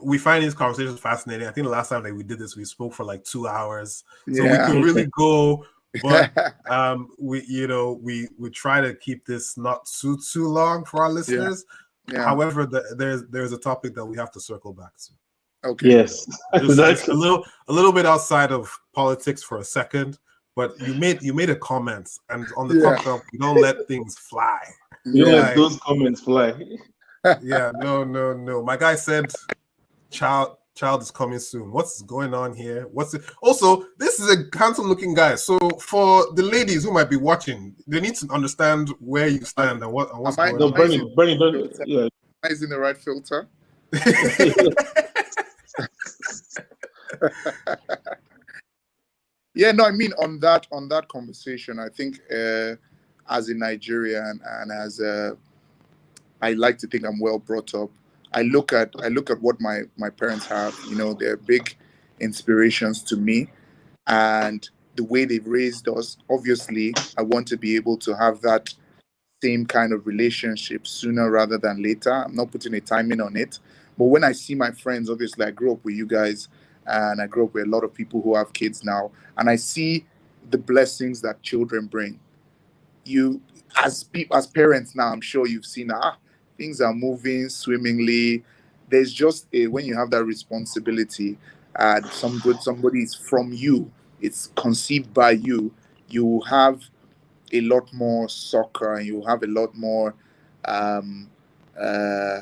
We find these conversations fascinating. I think the last time that we did this, we spoke for like 2 hours, so we can really go. But we try to keep this not too long for our listeners. Yeah. However, there's a topic that we have to circle back to. Okay. Yes, just a little bit outside of politics for a second. But you made a comment, and on the top, you don't let things fly. You don't let those comments fly. Yeah, no. My guy said, "Child is coming soon." What's going on here? Also, this is a handsome-looking guy. So for the ladies who might be watching, they need to understand where you stand and what's going on. Bernie, yeah. Is in the right filter. Yeah, no, I mean on that conversation, I think as a Nigerian and as I like to think I'm well brought up. I look at what my parents have. They're big inspirations to me, and the way they've raised us. Obviously, I want to be able to have that same kind of relationship sooner rather than later. I'm not putting a timing on it, but when I see my friends, obviously I grew up with you guys, and I grew up with a lot of people who have kids now, and I see the blessings that children bring. You, as parents now, I'm sure you've seen things are moving swimmingly. There's just when you have that responsibility, and somebody is from you, it's conceived by you. You have a lot more soccer, and you have a lot more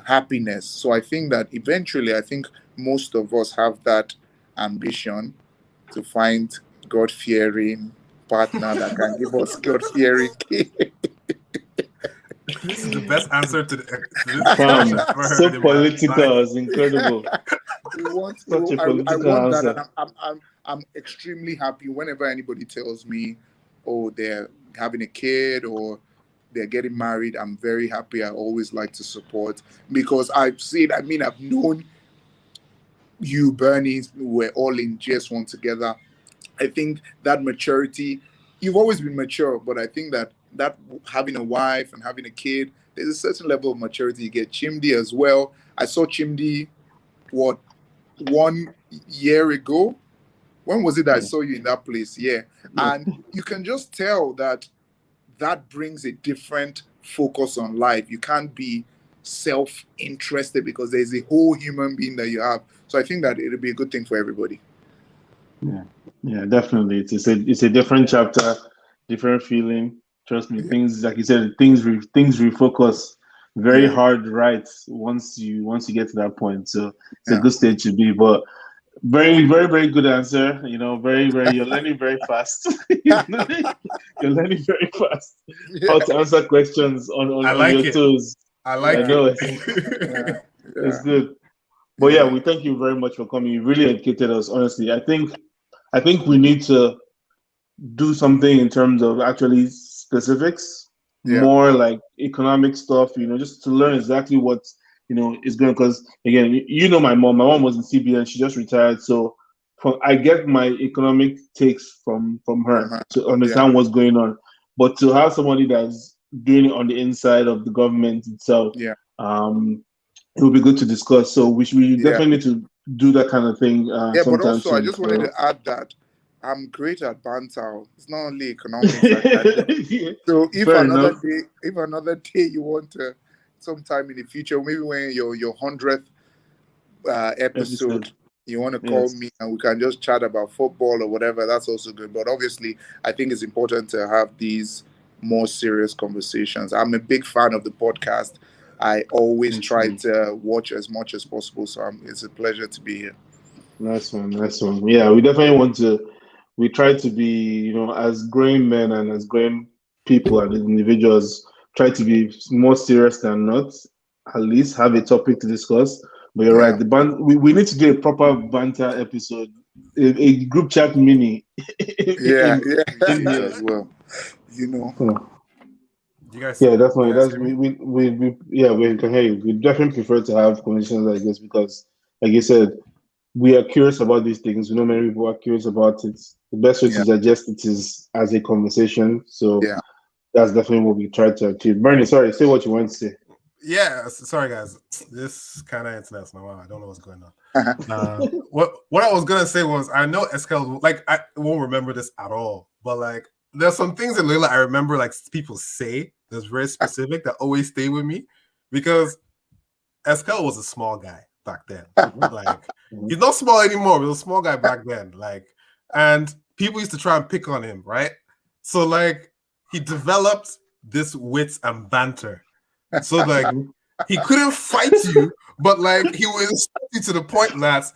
happiness. So I think that eventually, I think most of us have that ambition to find God-fearing partner that can give us God-fearing kids. This is the best answer to this. So political, it's incredible. I want that. I'm extremely happy whenever anybody tells me, oh, they're having a kid or they're getting married, I'm very happy. I always like to support because I've seen, I mean, I've known you, Bernie, we're all in GS1 together. I think that maturity, you've always been mature, but I think that having a wife and having a kid, there's a certain level of maturity you get. Chimdi as well. I saw Chimdi, what, 1 year ago? When was it that I saw you in that place? Yeah. And you can just tell that brings a different focus on life. You can't be self-interested because there's a whole human being that you have. So I think that it'll be a good thing for everybody. Yeah, definitely. It's a different chapter, different feeling. Trust me, things like you said, things refocus very hard right once you get to that point. So it's a good stage to be. But very, very, very good answer. You know, very, very. You're learning very fast. You're learning very fast. How to answer questions on your toes. I like it. It's good. But yeah, we thank you very much for coming. You really educated us. Honestly, I think we need to do something in terms of actually specifics, more like economic stuff. You know, just to learn exactly what is going. Because again, my mom. My mom was in CBN. She just retired, so I get my economic takes from her to understand what's going on. But to have somebody that's doing it on the inside of the government itself, it would be good to discuss. So we definitely need to do that kind of thing. But also I just wanted to add that I'm great at banter. It's not only economics. So if another day you want to, sometime in the future, maybe when your 100th episode, you want to call me and we can just chat about football or whatever, that's also good. But obviously, I think it's important to have these more serious conversations. I'm a big fan of the podcast. I always try to watch as much as possible. So it's a pleasure to be here. Nice one. Yeah, we definitely want to. We try to be, as growing men and as growing people and individuals, try to be more serious than not. At least have a topic to discuss. But you're right. We need to do a proper banter episode, a group chat mini. As well. You guys, definitely. We can hear you. We definitely prefer to have conversations like this because, like you said, we are curious about these things. We know many people are curious about it. The best way to digest it is as a conversation. So that's definitely what we try to achieve. Bernie, sorry, say what you want to say. Yeah, sorry guys. This kind of international. I don't know what's going on. What I was gonna say was I know Eskel, like I won't remember this at all, but like there's some things in Layla I remember like people say that's very specific that always stay with me because Eskel was a small guy back then. Like he's not small anymore, but he was a small guy back then. Like, and people used to try and pick on him, right? So like he developed this wit and banter. So like he couldn't fight you, but like he will insult you to the point that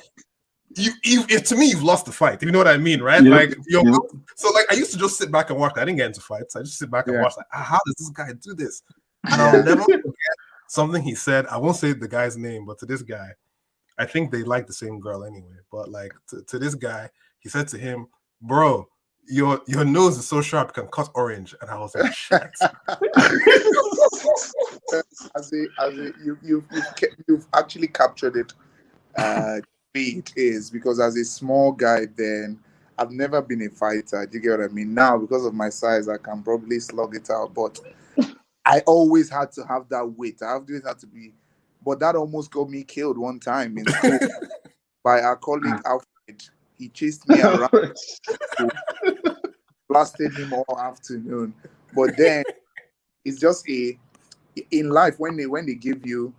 to me you've lost the fight. You know what I mean, right? So like I used to just sit back and watch. I didn't get into fights. I just sit back and watch. Like, how does this guy do this? And I'll never forget something he said. I won't say the guy's name, but to this guy, I think they like the same girl anyway. But like to this guy, he said to him, "Bro, your nose is so sharp, you can cut orange." And I was like, "Shit." You've actually captured it. It is because as a small guy, then I've never been a fighter. Do you get what I mean? Now, because of my size, I can probably slug it out. But I always had to have that weight. I always had to be. But that almost got me killed one time in school by our colleague Alfred. He chased me around, blasted him all afternoon. But then it's just in life when they give you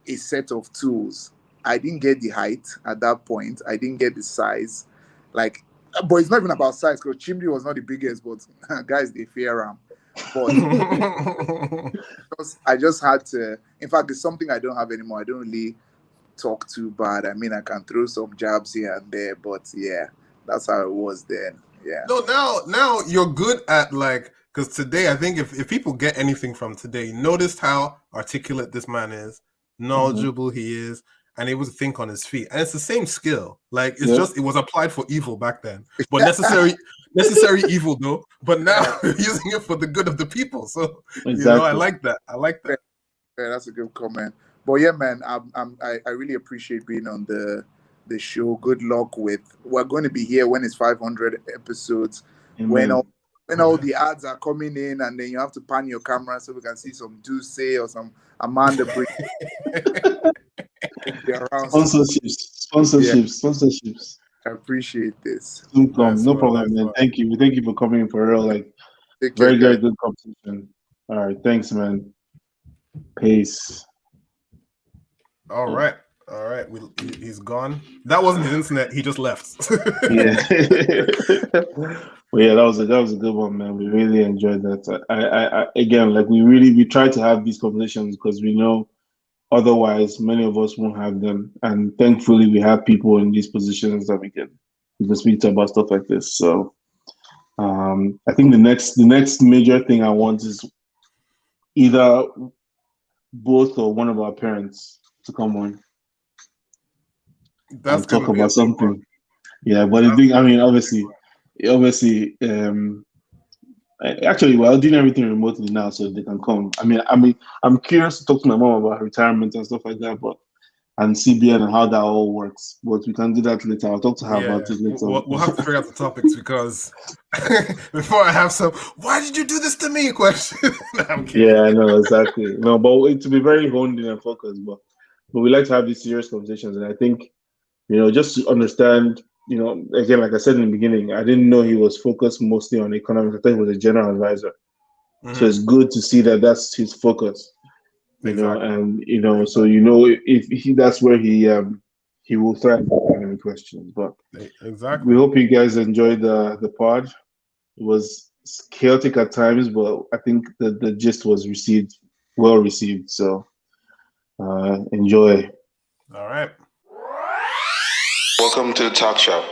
a set of tools. I didn't get the height at that point. I didn't get the size. But it's not even about size because Chimney was not the biggest, but guys, they fear him. But I just had to. In fact, it's something I don't have anymore. I don't really talk too bad. I mean, I can throw some jabs here and there, but yeah, that's how it was then. Yeah. No, now you're good at because today I think if people get anything from today, noticed how articulate this man is, knowledgeable he is, and able to think on his feet. And it's the same skill. Like it's Yeah. just it was applied for evil back then, but necessary evil though. But now using it for the good of the people. So you know, I like that. I like that. Yeah, that's a good comment. But yeah, man, I really appreciate being on the show. Good luck with. We're going to be here when it's 500 episodes. Amen. When all the ads are coming in, and then you have to pan your camera so we can see some Duce or some Amanda Brick. Sponsorships. I appreciate this. No problem, man. Thank you for coming for real. Like, very good conversation. All right, thanks, man. Peace. All right. He's gone. That wasn't his internet. He just left. Yeah. Well, yeah, that was a good one, man. We really enjoyed that. I again, like we try to have these conversations because we know otherwise many of us won't have them, and thankfully we have people in these positions that we can speak to about stuff like this. So, I think the next major thing I want is either both or one of our parents to come on. That's talk about something. Yeah, but the thing, I mean, obviously, actually, we're doing everything remotely now, so they can come. I mean, I'm curious to talk to my mom about retirement and stuff like that, and CBN and how that all works. But we can do that later. I'll talk to her about it later. We'll have to figure out the topics because before I have some, why did you do this to me? Question. I'm kidding. Yeah, I know exactly. No, but to be very honed in and focused, but we like to have these serious conversations, and I think, just to understand, again, like I said in the beginning, I didn't know he was focused mostly on economics. I thought he was a general advisor. Mm-hmm. So it's good to see that that's his focus, exactly. And so if that's where he will thrive on any questions. But exactly, we hope you guys enjoyed the pod. It was chaotic at times, but I think the gist was well received. So enjoy. All right. Welcome to the talk show.